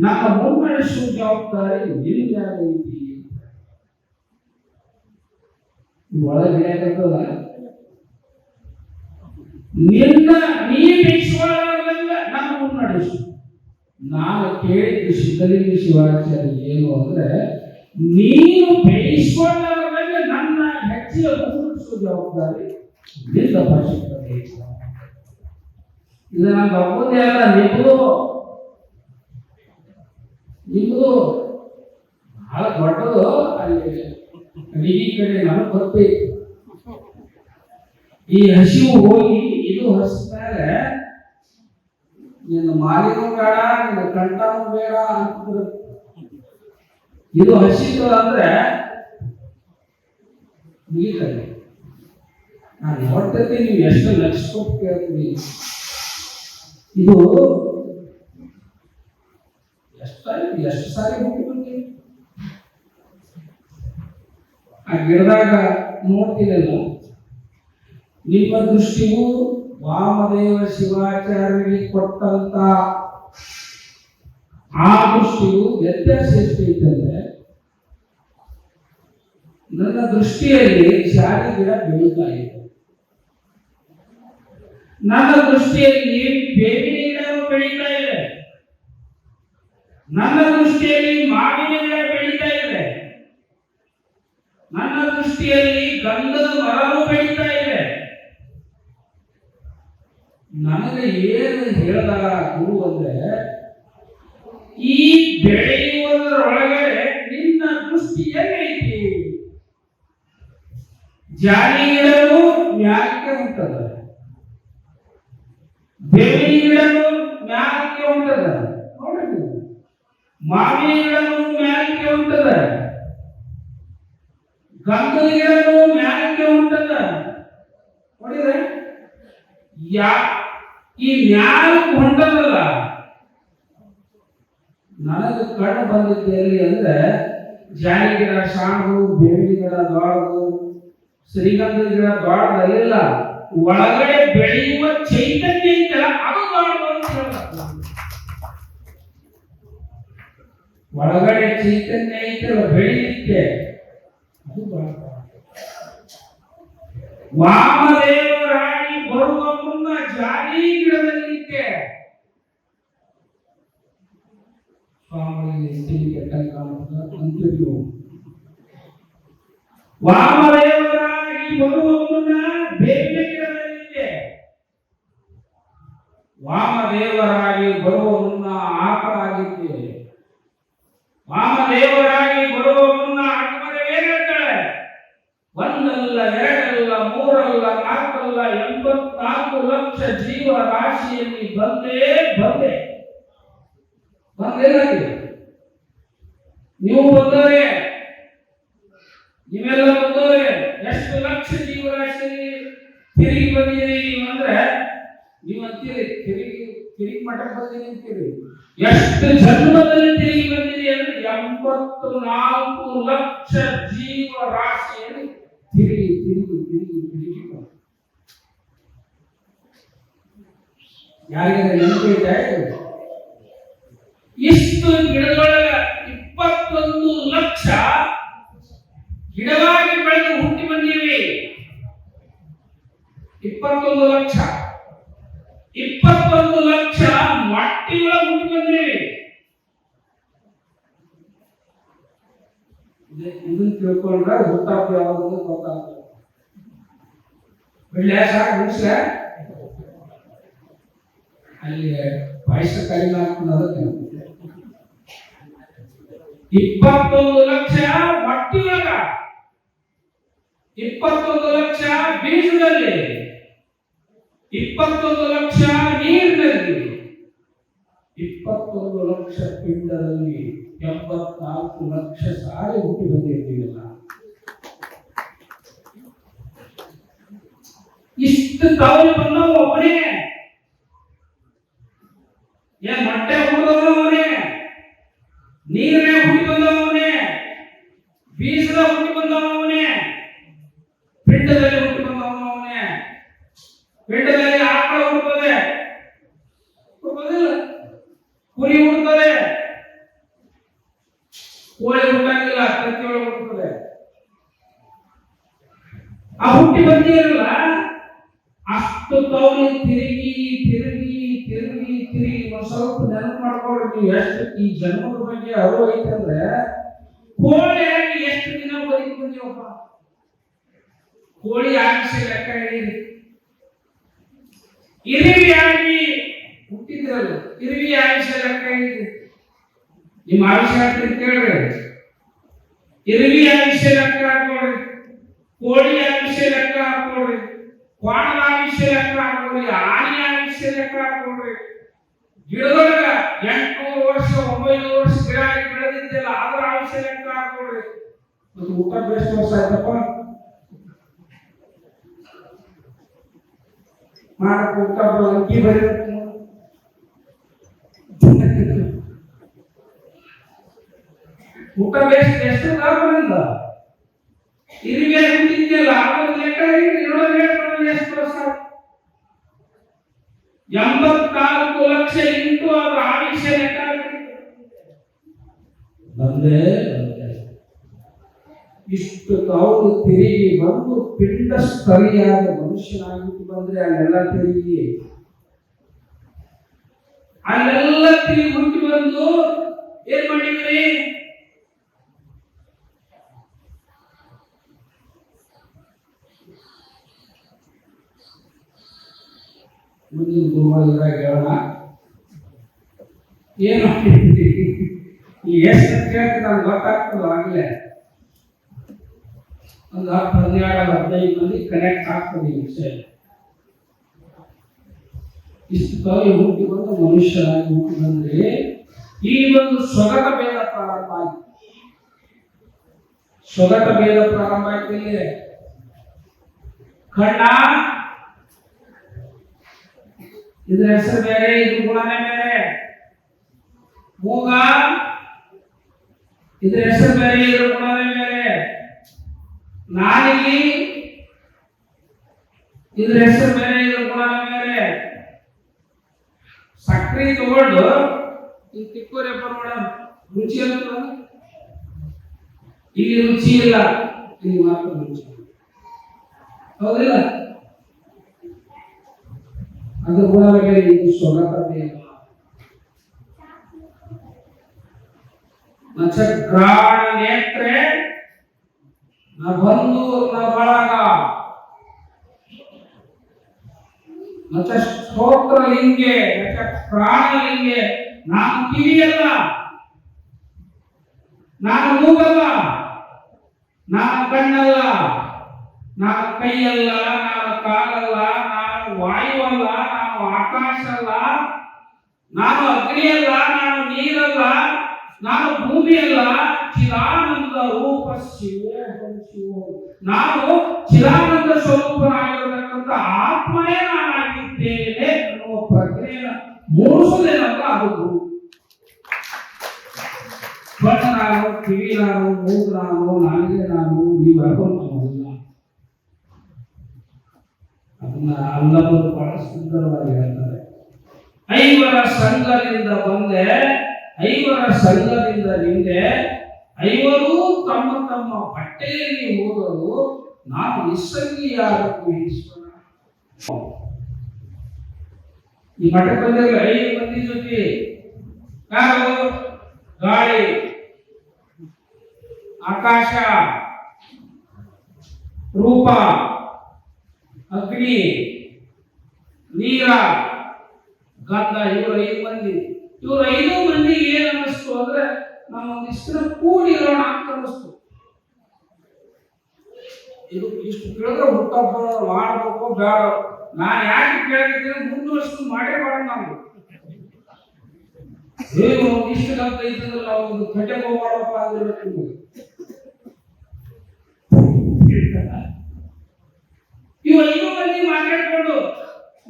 ನಮ್ಮ ಮುನ್ನಡೆಸುವ ಜವಾಬ್ದಾರಿ ನಿನ್ಯಾಗೈತಿ. ಒಳಗೆ ನಿನ್ನ ನೀ ಬೇಯಿಸ್ಕೊಳ್ಳಾರ್ದಂಗ ನಮ್ಮ ಮುನ್ನಡೆಸು. ನಾನು ಕೇಳಿದ್ದು ಸಿದ್ಧಲಿಂಗ ಶಿವಾಚಾರ್ಯ ಏನು ಅಂದ್ರೆ, ನೀನು ಬೇಯಿಸ್ಕೊಳ್ಳಾರ್ದಂಗ ನನ್ನ ಹೆಚ್ಚಿನ ಮುನ್ನಡೆಸುವ ಜವಾಬ್ದಾರಿ ನಿನ್ನ ಪಕ್ಷಕ್ಕೆ. ಇದು ನನ್ನ ಒಬ್ಬದೇ ಅಲ್ಲ, ನಿಮ್ಮದು ಬಹಳ ದೊಡ್ಡದು. ಅಲ್ಲಿ ಈ ಕಡೆ ನಮಗೆ ಗೊತ್ತೈತಿ. ಈ ಹಸಿವು ಹೋಗಿ ಇದು ಹಸಿದಾಗ ನಿನ್ನ ಮಾಲಿನೂ ಬೇಡ, ನಿನ್ನ ಕಂಠನೂ ಬೇಡ ಅಂತ ಇದು ಹಸಿತು ಅಂದ್ರೆ ಮುಗಿತಾರೆ. ನಾನು ನೋಡ್ತೈತಿ ನೀವು ಎಷ್ಟು ಲಕ್ಷ ಕೊಟ್ಟು ಕೇಳ್ತೀವಿ. ಇದು ಎಷ್ಟು ಸಾರಿ ಹೋಗ್ತೀವಿ ಆ ಗಿಡದಾಗ ನೋಡ್ತೀನಲ್ಲ. ನಿಮ್ಮ ದೃಷ್ಟಿಯು ವಾಮದೇವ ಶಿವಾಚಾರ್ಯರಿಗೆ ಕೊಟ್ಟಂತ ಆ ದೃಷ್ಟಿಯು ವ್ಯತ್ಯಾಸ ಎಷ್ಟೈತಂದ್ರೆ, ನನ್ನ ದೃಷ್ಟಿಯಲ್ಲಿ ಜಾಲಿ ಗಿಡ ಬೆಳೀತಾ ಇದೆ. ನನ್ನ ದೃಷ್ಟಿಯಲ್ಲಿ ಬೇವಿನ ಗಿಡ ಬೆಳೀತಾ ಇದೆ. ನನ್ನ ದೃಷ್ಟಿಯಲ್ಲಿ ಮಾವಿನ ಗಿಡ ಬೆಳೀತಾ ಇದೆ. ನನ್ನ ದೃಷ್ಟಿಯಲ್ಲಿ ಗಂಧದ ಮರವು ಬೆಳೀತಾ ಇದೆ. ನನಗೆ ಏನು ಹೇಳಿದ ಗುರು ಅಂದ್ರೆ, ಈ ಬೆಳೆಯುವುದರೊಳಗಡೆ ನಿನ್ನ ದೃಷ್ಟಿ ಏನೈತಿ? ಜಾಲಿ ಗಿಡನು ಮ್ಯಾಲಕ್ಕೆ ಉಂಟದ, ಬೇವಿನ ಗಿಡನು ಮ್ಯಾಲಕ್ಕೆ ಉಂಟದ, ನೋಡ್ರಿ ಮಾವಿನ ಗಿಡನು ಮ್ಯಾಲಕ್ಕೆ ಉಂಟದ, ಗಂಧದ ಗಿಡನು ಮ್ಯಾಲಕ್ಕೆ ಉಂಟದ. ನೋಡಿದ್ರೆ ಈ ಮ್ಯಾಲಕ್ಕೆ ಹೊಂಟದಲ್ಲ, ನನಗೆ ಕಣ್ಣು ಬಂದಿದ್ದೇನೆ ಅಂದ್ರೆ ಜಾಲಿ ಗಿಡ ಸಣ್ಣದು, ಬೇವಿನ ಗಿಡ ದೊಡ್ಡದು, ಶ್ರೀಗಂಧದ ಗಿಡ ದೊಡ್ಡದಲ್ಲ, ಒಳಗಡೆ ಬೆಳೆಯುವ ಚೈತನ್ಯ ಐತಲ್ಲ ಅದು ದೊಡ್ಡದು ಅಂತ ಹೇಳ್ತಾರೆ. ಒಳಗಡೆ ಚೈತನ್ಯ ಐತಲ್ಲ ಬೆಳೆಯುತ್ತೆ ಅದು ದೊಡ್ಡ. ವಾಮದೇವರಾಗಿ ಬರುವ ಮುನ್ನ ಜಾಲಿ ಗಿಡದಲ್ಲಿಕ್ಕೆ ವಾಮದೇವರಾಗಿ ಬರುವ ಮುನ್ನ ಬೇವಿನ ಗಿಡದಲ್ಲಿದ್ದೆ, ವಾಮದೇವರಾಗಿ ಬರುವ ಮುನ್ನ ಆಕಳಾಗಿದ್ದೆ, ವಾಮದೇವರಾಗಿ ಬರುವ ಮುನ್ನ ಅಕ್ಕಮದ ವೇಗಗಳೇ ಒಂದಲ್ಲ ಎರಡಲ್ಲ ಮೂರಲ್ಲ ನಾಲ್ಕಲ್ಲ 84 ಲಕ್ಷ ಜೀವ ರಾಶಿಯಲ್ಲಿ ಬಂದೇ ನೀವು ಬಂದವರೇ, ನೀವೆಲ್ಲ ಬಂದವರೇ. ಎಷ್ಟು ಲಕ್ಷ ಜೀವರಾಶಿಯಲ್ಲಿ ತಿರುಗಿ ಬಂದಿರಿ ಅಂದ್ರೆ ನೀವು ಅಂತೀರಿ ತಿರುಗಿ ಮಠಕ್ಕೆ ಬಂದಿರಿ ಅಂತೀರಿ. ಎಷ್ಟು ಜನ್ಮದಲ್ಲಿ ತಿರುಗಿ ಬಂದಿರಿ ಅಂದ್ರೆ 84 ಲಕ್ಷ ಜೀವ ರಾಶಿಯಲ್ಲಿ ತಿರುಗಿ ಯಾರಿಗೆ ನೆನಪಿದೆ? ಇಷ್ಟು ಗಿಡದೊಳಗ 21 ಲಕ್ಷ ಗಿಡವಾಗಿ ಬೆಳೆದು ಹುಟ್ಟಿ ಬಂದೀವಿ. 21 ಲಕ್ಷ ಮಟ್ಟಿಗಳ ಹುಟ್ಟಿ ಬಂದೀವಿ. ಇದನ್ನ ತಿಳ್ಕೊಂಡ್ರೆ ಹುಟ್ಟಾಪ ಯಾವುದು ಗೊತ್ತಾಗ್ತದೆ. ಬೆಳ್ಳೆ ಸಾಕು ಮುಗಿಸ್ಲ ಅಲ್ಲಿ ಪಾಯಸ ಕಡಿಮೆ ಆಗ್ತದೆ. 21 ಲಕ್ಷ ಮಟ್ಟಿಯೊಳಗ, 21 ಲಕ್ಷ ಬೀಜದಲ್ಲಿ, 21 ಲಕ್ಷ ನೀರಿನಲ್ಲಿ, 21 ಲಕ್ಷ ಪಿಂಡದಲ್ಲಿ 84 ಲಕ್ಷ ಸಾರಿ ಹುಟ್ಟಿ ಬಂದಿರ್ತೀವಲ್ಲ. ಇಷ್ಟು ತಾವು ಬಂದವ ಒಬ್ಬನೇ, ಮೊಟ್ಟೆ ಹುಟ್ಟಿದವನು ಅವನೇ, ನೀರೇ ಹುಟ್ಟಿ ಬಂದವನೇ, ಬೀಜದ ಹುಟ್ಟಿ ಬಂದವನೇ, ಪಿಂಡದಲ್ಲಿ ಹುಟ್ಟಿ ಬಂದವನೇ. ಪಿಂಡದಲ್ಲಿ ಆಕಳ ಹುಟ್ಟುತ್ತದೆ, ಕುರಿ ಹುಟ್ಟುತ್ತದೆ, ಕೋಳಿ ಹುಟ್ಟಂಗಿಲ್ಲ, ತತ್ತಿಯೊಳಗೆ ಹುಟ್ಟುತ್ತದೆ. ಆ ಹುಟ್ಟಿ ಬಂದಿರಲ್ಲ ಅಷ್ಟು ತವರಿ ತಿರುಗಿ ಒಂದು ಸ್ವಲ್ಪ ನೆನಪು ಮಾಡ್ಕೊಳ್ರಿ. ನೀವು ಎಷ್ಟು ಈ ಜನ್ಮದ ಬಗ್ಗೆ ಅರಿವು ಐತಂದ್ರೆ, ಕೋಳಿಯಾಗಿ ಎಷ್ಟು ದಿನ ಬದುಕಿ ಬಂದಿವಪ್ಪ. ಕೋಳಿ ಆಯುಷ್ಯ ಲೆಕ್ಕ ಹಿಡೀರಿ. ಇರುವಿಯಾಗಿ ಹುಟ್ಟಿದ್ರಲ್ಲ, ಇರುವಿ ಆಯುಷ್ಯ ಲೆಕ್ಕ ಹಿಡೀರಿ. ನಿಮ್ಮ ಆಯುಷ್ಯ ಅಂತ ಕೇಳ್ರಿ. ಇರುವಿ ಆಯುಷ್ಯ ಲೆಕ್ಕ ಹಾಕೊಳ್ರಿ, ಕೋಳಿ ಆಯುಷ್ಯ ಲೆಕ್ಕ ಹಾಕೊಳ್ರಿ, ಕ್ವಾಣದ ಆಯುಷ್ಯ ಲೆಕ್ಕ ಹಾಕೊಳ್ರಿ, ಆನೆ ಆಯುಷ್ಯ ಲೆಕ್ಕ ಹಾಕೊಳ್ರಿ. ಗಿಡದೊಳಗ 800 ವರ್ಷ 900 ವರ್ಷ ಗಿಡ ಬೆಳೆದಿದ್ದೆಲ್ಲ ಅದರ ಆಯುಷ್ಯ ಲೆಕ್ಕ ಹಾಕೊಳ್ರಿ. ಮತ್ತು ಊಟ ಬೆಸ್ಟ್ ವರ್ಷ ಆಯ್ತಪ್ಪ ಮಾಡಕ್ಕೆ ಊಟ ಅಂಕಿ ಬರೀಬೇಕು. ಊಟ ಬೆಸ್ಟ್ ಎಷ್ಟು ಲಾಭದಿಂದ ಇರುವೆ ಹುಟ್ಟಿದ್ಯಲ್ಲ ಅದರ ಲೆಕ್ಕ ಎಷ್ಟು ವರ್ಷ? 84 ಲಕ್ಷ ಇಂಟು ಅದರ ಆಯುಷ್ಯ ಲೆಕ್ಕ ಬಂದೇ ಇಷ್ಟು ಅವರು ತಿರುಗಿ ಬಂದು ಪಿಂಡ ಸ್ಥರಿಯಾದ ಮನುಷ್ಯನಾಗಿಟ್ಟು ಬಂದ್ರೆ ಅಲ್ಲೆಲ್ಲ ತಿರುಗಿ ಹುಟ್ಟಿ ಬಂದು ಏನ್ ಮಾಡಿದ್ರಿ? ಮುಂದಿನ ಗುರುವಾರ ಹೇಳೋಣ. ಏನ್ ಮಾಡಿದ್ರಿ? ಈ ಎಷ್ಟು ಕೇಳ್ತೀನಿ ನಮ್ಗೆ ಗೊತ್ತಾಗ್ತದ ಆಗ್ಲೇ ಒಂದು 10, 12, 15 ಮಂದಿ ಕನೆಕ್ಟ್ ಆಗ್ತದೆ ಈ ವಿಷಯ. ಇಷ್ಟು ತಾಯಿ ಹುಟ್ಟಿ ಬಂದು ಮನುಷ್ಯರಾಗಿ ಹುಟ್ಟಿ ಬಂದ್ರೆ ಈ ಒಂದು ಸ್ವಗತ ಭೇದ ಪ್ರಾರಂಭ ಆಯ್ತು. ಸ್ವಗತ ಭೇದ ಪ್ರಾರಂಭ ಆಯ್ತಿಲ್ಲ. ಕಣ್ಣ ಇದ್ರ ಹೆಸರು ಬೇರೆ, ಇದ್ರ ಗುಣನೇ ಬೇರೆ. ಮೂಗ ಇದ್ರ ಹೆಸರು ಬೇರೆ, ಇದ್ರ ಗುಣನೇ ಬೇರೆ. ನಾಲಿಗೆ ಇದ್ರ ಹೆಸರು ಬೇರೆ, ಇದ್ರ ಗುಣನೇ ಬೇರೆ. ಸಕ್ರೆ ತಗೊಂಡು ಈ ತಿಕ್ಕೋರೆ ಬರೋಣ ರುಚಿ ಅಂತ ಇಲ್ಲಿ ರುಚಿ ಇಲ್ಲ, ಇಲ್ಲಿ ಮಾತ್ರ ರುಚಿ. ಹೌದಿಲ್ಲ? ಅದು ಗುಣವೇ ಇದು ಸ್ವಗತವೇ. ನಕ್ಷತ್ರಾಣ ನೇತ್ರೆ ನ ಬಂಧು ನ ಬಳಗ ನಚ ಸ್ತೋತ್ರ ಲಿಂಗೆ ನಚ ಪ್ರಾಣ ಲಿಂಗೆ. ನಾನು ಕಿವಿಯಲ್ಲ, ನಾನು ಮೂಗಲ್ಲ, ನಾನು ಕಣ್ಣಲ್ಲ, ನಾನು ಕೈಯಲ್ಲ, ನಾನು ಕಾಲಲ್ಲ, ನಾನು ವಾಯುವಲ್ಲ, ನಾನು ಆಕಾಶ ಅಲ್ಲ, ನಾನು ಅಗ್ನಿಯಲ್ಲ, ನಾನು ನೀರಲ್ಲ, ನಾನು ಭೂಮಿಯಲ್ಲ. ಚಿದಾನಂದ ರೂಪ ಶಿವೋ. ನಾನು ಚಿದಾನಂದ ಸ್ವರೂಪನಾಗಿರತಕ್ಕಂಥ ಆತ್ಮನೇ ನಾನಾಗಿದ್ದೇನೆ ಅನ್ನುವ ಪ್ರಜ್ಞೆಯನ್ನು ಮೂಡಿಸೋದೇನಲ್ಲ ಅದು ಗುರು. ಕಣ್ಣು ನಾನು, ಕಿವಿ ನಾನು, ಮೂಗು ನಾನು, ನಾಲಿಗೆ ನಾನು, ಈ ವರ್ಗವಲ್ಲ. ಅದನ್ನ ಅಲ್ಲವರು ಬಹಳ ಸುಂದರವಾಗಿ ಹೇಳ್ತಾರೆ. ಐವರ ಸಂಘದಿಂದ ಬಂದೆ, ಐವರ ಸಂಘದಿಂದ ನಿಂದೆ, ಐವರೂ ತಮ್ಮ ತಮ್ಮ ಬಟ್ಟೆಯಲ್ಲಿ ಹೋದರು, ನಾನು ನಿಸ್ಸಂಗಿಯಾಗಬೇಕು ಈಶ್ವರ. ಈ ಮಠಕ್ಕೆ ಬಂದಿರಲ್ಲ 5 ಮಂದಿ ಜೊತೆ. ಯಾರು? ಗಾಳಿ, ಆಕಾಶ, ರೂಪ, ಅಗ್ನಿ, ನೀರ, ಗಂಧ. ಇವರು 5 ಮಂದಿ. ಇವರು 5 ಮಂದಿ ಏನ್ ಅನ್ನಿಸ್ತು ಅಂದ್ರೆ ನಾವು ಒಂದಿಷ್ಟು ಕೂಡಿರೋಣ ಅಂತ ಅನ್ನಿಸ್ತು. ಇದು ಇಷ್ಟು ಕೇಳಿದ್ರೆ ಹುಟ್ಟಪ್ಪ ಮಾಡಬೇಕು ಬೇಡ. ನಾನು ಯಾಕೆ ಕೇಳಿದ್ರೆ ಮುಂದುವರ್ಸ್ಕೊಂಡು ಮಾಡೇ ಬೇಡ. ನಾವು ಒಂದಿಷ್ಟು ಗಂತ ಇದ್ದಂದ್ರೆ ನಾವು ಒಂದು ಕಟ್ಟೆ ಹೋಗ್ಬಾರಪ್ಪ ಅಂದಿರ್ಬೇಕು. ಇವು 5 ಮಂದಿ ಮಾತಾಡ್ಕೊಂಡು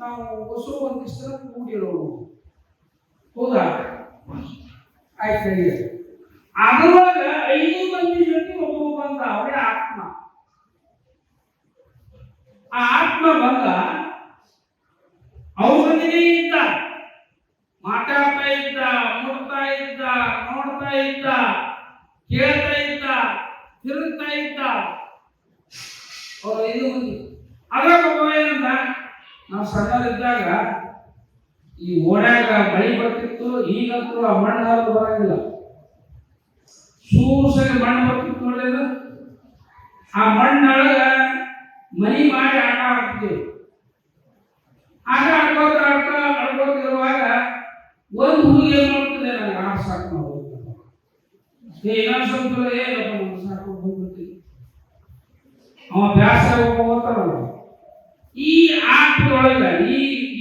ನಾವು ಹೊಸ ಒಂದಿಷ್ಟು ಕೂಡಿರೋಣ. ಹೌದಾ? ಆಯ್ತು. ಅದರೊಳಗ 5 ಮಂದಿ ಜೊತೆ ಒಬ್ಬ ಬಂದ, ಅವರೇ ಆತ್ಮ. ಆ ಆತ್ಮ ಬಂದ, ಔಷಧಿನೇ ಇದ್ದ, ಮಾತಾಡ್ತಾ ಇದ್ದ, ಮುಡ್ತಾ ಇದ್ದ, ನೋಡ್ತಾ ಇದ್ದ, ಕೇಳ್ತಾ ಇದ್ದ, ತಿರುಗ್ತಾ ಇದ್ದ. ಅವ್ರು 5 ಮಂದಿ. ಅದ್ರಾಗ ಒಬ್ಬ ಏನಂತ, ನಾವು ಸಣ್ಣವರಿದ್ದಾಗ ಈ ಓಣ್ಯಾಗ ಮಳಿ ಬರ್ತಿತ್ತು. ಈಗಂತೂ ಆ ಮಣ್ಣು ಹಾಲು ಬರಂಗಿಲ್ಲ, ಸೂಸಾಗಿ ಮಣ್ಣು ಬರ್ತಿತ್ತು ನೋಡಿದ. ಆ ಮಣ್ಣೊಳಗ ಮನಿ ಮಾಡಿ ಆಟ ಆಡ್ತಿದ್ವಿ. ಆಟ ಆಡ್ಕೋತಿರುವಾಗ ಒಂದು ಹುಡುಗಿ ಏನ್ ಮಾಡ್ತದೆ, ನನಗೆ ಆಟ ಸಾಕು ನಾವು ಇನ್ನೊಂದು ಸ್ವಲ್ಪ ಏನಪ್ಪ ಸಾಕು ಹೋಗ್ಬಿಡ್ತೀವಿ. ಅವ ಬ್ಯಾಸರ ಹೋಗ್ತಾರ. ಈ ಆಟದೊಳಗ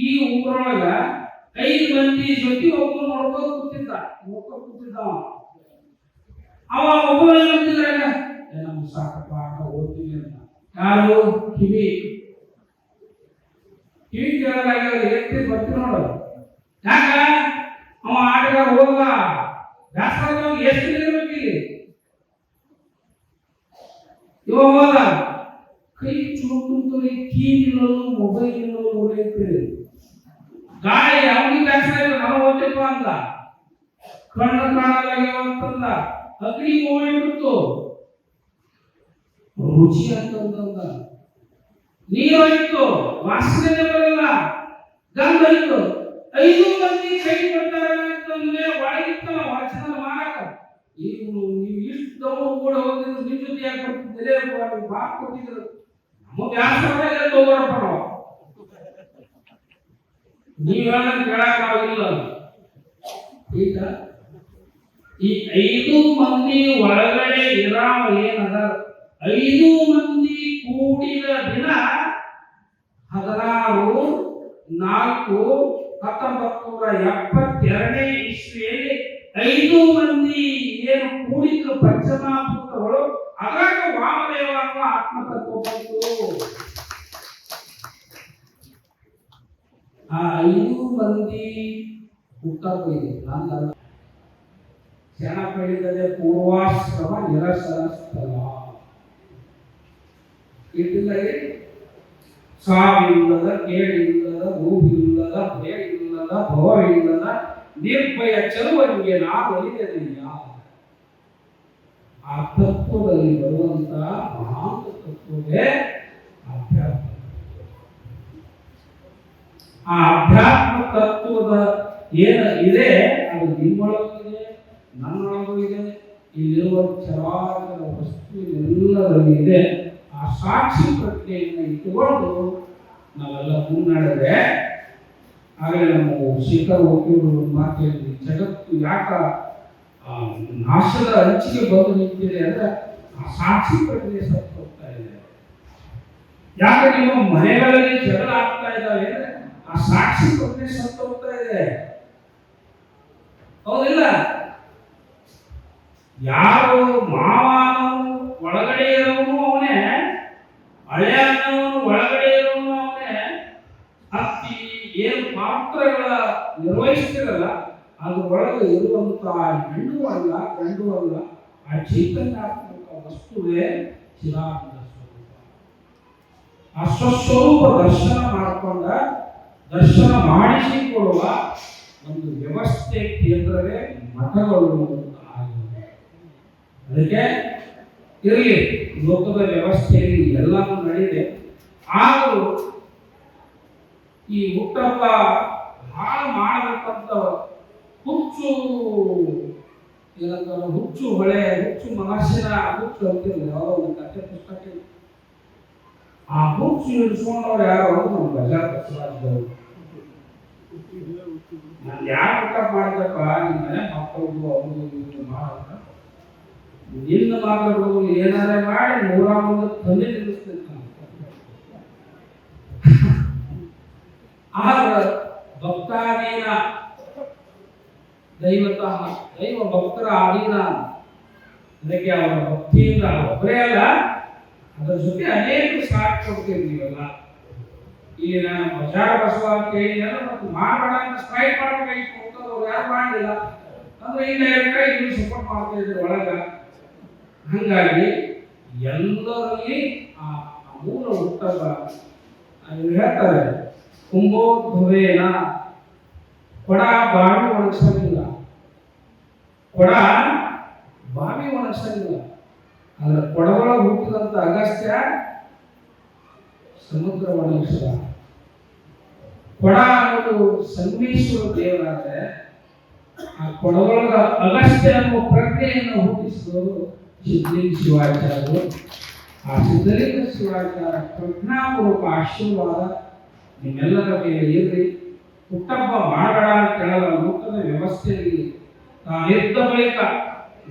ಈ ಊರೊಳಗ 5 ಮಂದಿ ಜೊತೆ ಒಬ್ಬ ನೋಡ್ಕೊಂಡು ಕೂತಿದ್ದ. ಅವ ಒಬ್ಬ ಏನಂತಿದ್ರೆ ನಮ್ಗೆ ಸಾಕಪ್ಪ ಆಟ ಓದ್ತೀವಿ ಅಂತ. ಯಾರು? ಕಿವಿ ಕೇಳಲಾಗ್ಯವ್ರು ಎತ್ತಿ ಬರ್ತೀವಿ ನೋಡು. ಯಾಕ ಅವ ಆಟಗಾರ ಹೋಗ ಬ್ಯಾಸರ ಎಷ್ಟು ಇರ್ಬೇಕಿಲ್ಲಿ. ಇವ ಹೋದ, ಕೈ ಚುರುಕುಂತವ್ರಿ, ಟಿವಿ ಇರೋದು, ಮೊಬೈಲ್ ಇರೋದು ನೋಡೈತಿ. ಗಾಳಿ ಅವನಿಗೆ ಬ್ಯಾಸರ ಇಲ್ಲ, ನಾವು ಓದ್ತೇಪ ಅಂದ. ಕಣ್ಣು ಕಾಣಲಾಗ್ಯಾವ ಅಂತಂದ. ಅಗ್ನಿ ಹೋಗ್ಬಿಡ್ತು. ರುಚಿ ಅಂತಂದ ನೀರೋಯ್ತು ವಾಸನೆ ಬರಲ್ಲ ಗಂಧ ಇತ್ತು 5 ಮಂದಿ ಕೈ ಕೊಡ್ತಾರೆ ಅಂತಂದ್ರೆ ಒಳಗಿತ್ತಲ್ಲ ವಚನ ಮಾಡಕ ನೀವು ಇಷ್ಟು ಕೂಡ ಹೋಗಿದ್ರು ನಿಮ್ ಜೊತೆ ಯಾಕೆ ಬರ್ತಿದ್ದರೆ ಬಾಕ್ ಕೊಟ್ಟಿದ್ರು ನಮ್ಮ ವ್ಯಾಸರಲ್ಲ ಹೋಗೋರಪ್ಪ ನಾವು ನೀವೆಲ್ಲ ಕೇಳಕ್ಕಾಗಿಲ್ಲ ಈಗ ಈ 5 ಮಂದಿ ಒಳಗಡೆ ಇರಾಮ ಏನದ 5 ಮಂದಿ ಕೂಡಿದ ದಿನ 16/4/1972 ಇಸ್ವಿಯಲ್ಲಿ 5 ಮಂದಿ ಏನು ಕೂಡಿದ್ರು ಪಂಚಮಹಾಭೂತಗಳು ಅದ್ರಾಗ ವಾಮದೇವ ಅನ್ನೋ ಆತ್ಮತತ್ವ ಬಂತು. ಆ 5 ಮಂದಿ ಹುಟ್ಟಪ್ಪ ಇದೆ ನಂದಲ್ಲ ಜನ ಪಡೆದರೆ ಪೂರ್ವಾಶ್ರಮ ನಿರಸನ ಸ್ಥಳ ಇಟ್ಟಿಲ್ಲ ಸಾವಿಲ್ಲದ ಕೇಳಿಲ್ಲದ ಭೂಮಿಯಿಲ್ಲದ ಭಯವಿಲ್ಲದ ಭವವಿಲ್ಲದ ನಿರ್ಭಯ ಚಲುವರಿಗೆ ನಾವಲಿದೆಯ ಆ ತತ್ವದಲ್ಲಿ ಬರುವಂತಹ ಮಹಾನ್ ತತ್ವವೇ ಅಧ್ಯಾತ್ಮ. ಆ ಅಧ್ಯಾತ್ಮ ತತ್ವದ ಏನು ಇದೆ ಅದು ನಿಮ್ಮೊಳಗೂ ಇದೆ ನನ್ನೊಳಗೂ ಇದೆ ಇಲ್ಲಿರುವ ಚರಾಚರ ವಸ್ತುವಿನೆಲ್ಲರಲ್ಲಿ ಇದೆ. ಆ ಸಾಕ್ಷಿ ಪ್ರಜ್ಞೆಯನ್ನು ಇಟ್ಟುಕೊಂಡು ನಾವೆಲ್ಲ ಮುನ್ನಡೆದ್ರೆ ಆಗಲೇ ನಮ್ಮ ಶಿಖರ ವಕೀಲರು ಮಾತಿನಲ್ಲಿ ಜಗತ್ತು ಯಾಕ ನಾಶದ ಅಂಚಿಗೆ ಬಂದು ನಿಂತಿದೆ ಅಂದ್ರೆ ಆ ಸಾಕ್ಷಿ ಪ್ರಜ್ಞೆ ಸತ್ತು ಹೋಗ್ತಾ ಇದೆ. ಯಾಕೆ ನಿಮ್ಮ ಮನೆಗಳಲ್ಲಿ ಜಗಳ ಆಗ್ತಾ ಇದ್ದಾವೆ ಅಂದ್ರೆ ಆ ಸಾಕ್ಷಿ ಪ್ರಜ್ಞೆ ಸತ್ತು ಹೋಗ್ತಾ ಇದೆ. ಹೌದಿಲ್ಲ? ಯಾರು ಮಾವನವನು ಒಳಗಡೆ ಇರೋನು ಅವನೇ, ಹಳೆಯನವನು ಒಳಗಡೆ ಇರೋನು ಅವನೇ. ಅತ್ತಿ ಏನು ಪಾತ್ರಗಳ ನಿರ್ವಹಿಸ್ತಿರಲ್ಲ ಅದ್ರೊಳಗೆ ಇರುವಂತಹ ಹೆಣ್ಣು ಅಲ್ಲ ಗಂಡು ಅಲ್ಲ, ಆ ಚೈತನ್ಯಾತ್ಮಕ ವಸ್ತುವೇ ಚಿದಾನಂದ ಸ್ವರೂಪ. ಆ ಸ್ವಸ್ವರೂಪ ದರ್ಶನ ಮಾಡಿಕೊಂಡ ದರ್ಶನ ಮಾಡಿಸಿಕೊಳ್ಳುವ ಒಂದು ವ್ಯವಸ್ಥೆ ಕೇಂದ್ರವೇ ಮಠಗಳು. ಅದಕ್ಕೆ ಇರಲಿ ಲೋಕದ ವ್ಯವಸ್ಥೆಯಲ್ಲಿ ಎಲ್ಲವೂ ನಡೆದಿದೆ. ಆದರೂ ಈ ಹುಟ್ಟಪ್ಪ ಹಾಳು ಮಾಡಬೇಕಂತ ಹುಚ್ಚು ಏನಂತ ಹುಚ್ಚು ಹೊಳೆ ಹುಚ್ಚು ಮನಸ್ಸಿನ ಹುಚ್ಚು ಅಂತಿಲ್ಲ ಯಾವುದೋ ಒಂದು ಕಥೆ ಪುಸ್ತಕ. ಆ ಹುಚ್ಚು ಇಳಿಸ್ಕೊಂಡವ್ರು ಯಾರು ನಮ್ಮ ಬಜಾರ್ ಬಸವರಾಜದವರು. ನಾನು ಯಾರು ಹುಟ್ಟಪ್ಪ ಮಾಡ್ಬೇಕ ನಿಮ್ಮ ಮನೆ ಮಕ್ಕಳು ಅವರು ಮಾಡಲ್ಲ, ನಿನ್ನ ಮಕ್ಕಳು ಏನಾರ ಮಾಡಿ 101 ತಂದೆ ನಿಲ್ಲಿಸ್ತೇನೆ. ಆದ್ರೆ ಭಕ್ತಾಧೀನ ದೈವತಃ ದೈವ ಭಕ್ತರ ಅಧೀನ. ಅದಕ್ಕೆ ಅವರ ಭಕ್ತಿಯಿಂದ ಒಬ್ಬರೇ ಅಲ್ಲ, ಅದರ ಜೊತೆ ಅನೇಕ ಸಾಥ್ ಕೊಡ್ತೀವಿ ನೀವೆಲ್ಲ. ಇಲ್ಲಿ ನಾನು ಬಜಾರ ಬಸವ ಅಂತ ಹೇಳಿ ಮತ್ತು ಮಾಡೋಣ ಅಂತ ಸ್ಟ್ರೈಕ್ ಮಾಡಬೇಕಾಗಿತ್ತು, ಅವ್ರು ಯಾರು ಮಾಡಲಿಲ್ಲ ಅಂದ್ರೆ ಇಂಡೈರೆಕ್ಟ್ ಆಗಿ ನೀವು ಸಪೋರ್ಟ್ ಮಾಡ್ತಾ ಇದ್ರು ಒಳಗ. ಹಂಗಾಗಿ ಎಲ್ಲರಲ್ಲಿ ಆ ಮೂಲ ಹುಟ್ಟದ ಹೇಳ್ತಾರೆ, ಕುಂಭೋದ್ಭವೇನ ಕೊಡ ಬಾವಿ ಒಣಗಿಸಂಗಿಲ್ಲ, ಕೊಡ ಬಾವಿ ಒಣಗಿಸಂಗಿಲ್ಲ. ಆದ್ರೆ ಕೊಡದೊಳಗೆ ಹುಟ್ಟಿದಂತ ಅಗಸ್ತ್ಯ ಸಮುದ್ರ ಒಣಗಿಸದ. ಕೊಡ ಅನ್ನೋದು ಸಂಗಮೇಶ್ವರ ದೇವರಾದ್ರೆ ಆ ಕೊಡದೊಳಗ ಅಗಸ್ತ್ಯ ಅನ್ನುವ ಪ್ರಜ್ಞೆಯನ್ನು ಹುಟ್ಟಿಸಿದವರು ಸಿದ್ಧಲಿಂಗ ಶಿವಾಚಾರ್ಯರು. ಆ ಸಿದ್ಧಲಿಂಗ ಶಿವಾಚಾರ್ಯ ಪ್ರಜ್ಞಾಪೂರ್ವಕ ಆಶೀರ್ವಾದ ನಿಮ್ಮೆಲ್ಲರ ಮೇಲೆ ಇರಲಿ. ಹುಟ್ಟಪ್ಪ ಮಾಡಬೇಡ ಅಂತ ಹೇಳಲ್ಲ, ಲೋಕದ ವ್ಯವಸ್ಥೆಯಲ್ಲಿ ತಾನಿದ್ದ ಬಳಿಕ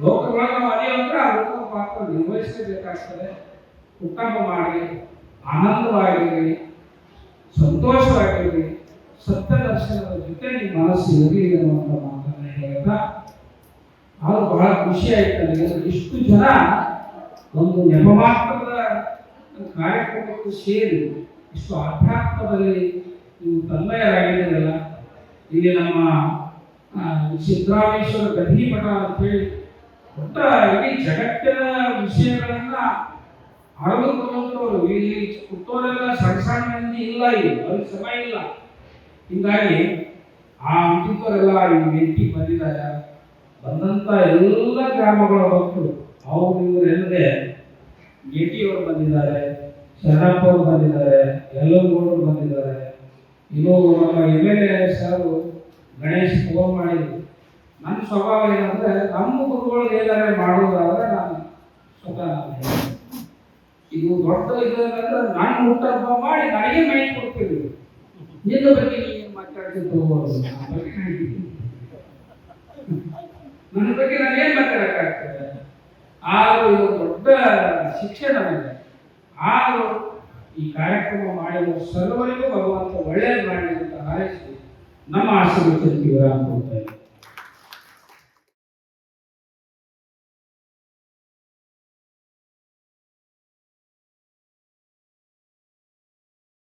ಲೋಕದೊಳಗೆ ನಾವು ಅದೇವಂದ್ರೆ ಆ ಲೋಕದ ಪಾತ್ರ ನಿರ್ವಹಿಸಬೇಕಾಗ್ತದೆ. ಹುಟ್ಟಪ್ಪ ಮಾಡಿ ಆನಂದವಾಗಿರಲಿ, ಸಂತೋಷವಾಗಿರಲಿ, ಸತ್ಯ ದರ್ಶನದ ಜೊತೆ ನಿಮ್ಮ ಮನಸ್ಸು ಇರಲಿ ಅನ್ನುವಂಥ ಮಾತನ್ನು ಹೇಳ್ತಾ ಅದು ಬಹಳ ಖುಷಿ ಆಯ್ತು ನನಗೆ. ಇಷ್ಟು ಜನ ಒಂದು ನೆಪ ಮಾತ್ರದ ಕಾರ್ಯಕ್ರಮಕ್ಕೂ ಸೇರಿ ಇಷ್ಟು ಆಧ್ಯಾತ್ಮದಲ್ಲಿ ನೀವು ತನ್ಮಯರಾಗಿದ್ದೀರಲ್ಲ. ಇಲ್ಲಿ ನಮ್ಮ ಸಿದ್ದರಾಮೇಶ್ವರ ಗದ್ದಿ ಮಠ ಅಂತ ಹೇಳಿ ಒಟ್ಟ ಇಡೀ ಜಗತ್ತಿನ ವಿಷಯಗಳನ್ನ ಅರಿದುಕೊಳ್ಳುವಂಥವ್ರು ಇಲ್ಲಿ ಹುಟ್ಟೋರೆಲ್ಲ ಸಣ್ಣ ಸಣ್ಣ ಮಂದಿ ಇಲ್ಲ, ಇಲ್ಲಿ ಅವ್ರಿಗೆ ಸಮಯ ಇಲ್ಲ. ಹೀಗಾಗಿ ಆ ಅಂತಿದ್ದವರೆಲ್ಲ ಈ ಭೇಟಿ ಬಂದಿದ್ದಾರೆ. ಬಂದಂತ ಎಲ್ಲ ಗ್ರಾಮಗಳ ಭಕ್ತರು ಅವ್ರು ಇವರು ಎಲ್ಲದೆ ಟಿ ಅವರು ಬಂದಿದ್ದಾರೆ, ಶರಣಪ್ಪ ಅವರು ಬಂದಿದ್ದಾರೆ, ಎಲ್ಲರೂ ಬಂದಿದ್ದಾರೆ. ಇದು ನಮ್ಮ MLA ಸರ್ ಗಣೇಶ್ ಫೋನ್ ಮಾಡಿದ್ರು. ನನ್ನ ಸ್ವಭಾವ ಏನಂದ್ರೆ ನಮ್ಮ ಗುರುಗಳು ಏನಾದ್ರೆ ಮಾಡೋದಾದ್ರೆ ನಾನು ಸ್ವತಃ ಇದು ದೊಡ್ಡ ಇದಂದ್ರೆ ನಾನು ಊಟ ಮಾಡಿ ನನಗೆ ಮೈ ಕೊಡ್ತೀವಿ. ನಿನ್ನ ಬಗ್ಗೆ ನೀನು ಮಾತಾಡ್ತಿದ್ದು ನನ್ನ ಬಗ್ಗೆ ನಾನು ಏನ್ ಮಾತಾಡಕ್ಕಾಗ್ತದೆ? ಆದರೂ ಇದು ದೊಡ್ಡ ಶಿಕ್ಷಣ ನನಗೆ. ಆದರೂ ಈ ಕಾರ್ಯಕ್ರಮ ಮಾಡಿರುವ ಸರ್ವರಿಗೂ ಭಗವಂತ ಒಳ್ಳೆಯದು ಮಾಡಲಿ ಅಂತ ಹಾರೈಸಿ ನಮ್ಮ ಆಶೀರ್ವಚನಕ್ಕೆ ವಿರಾಮ.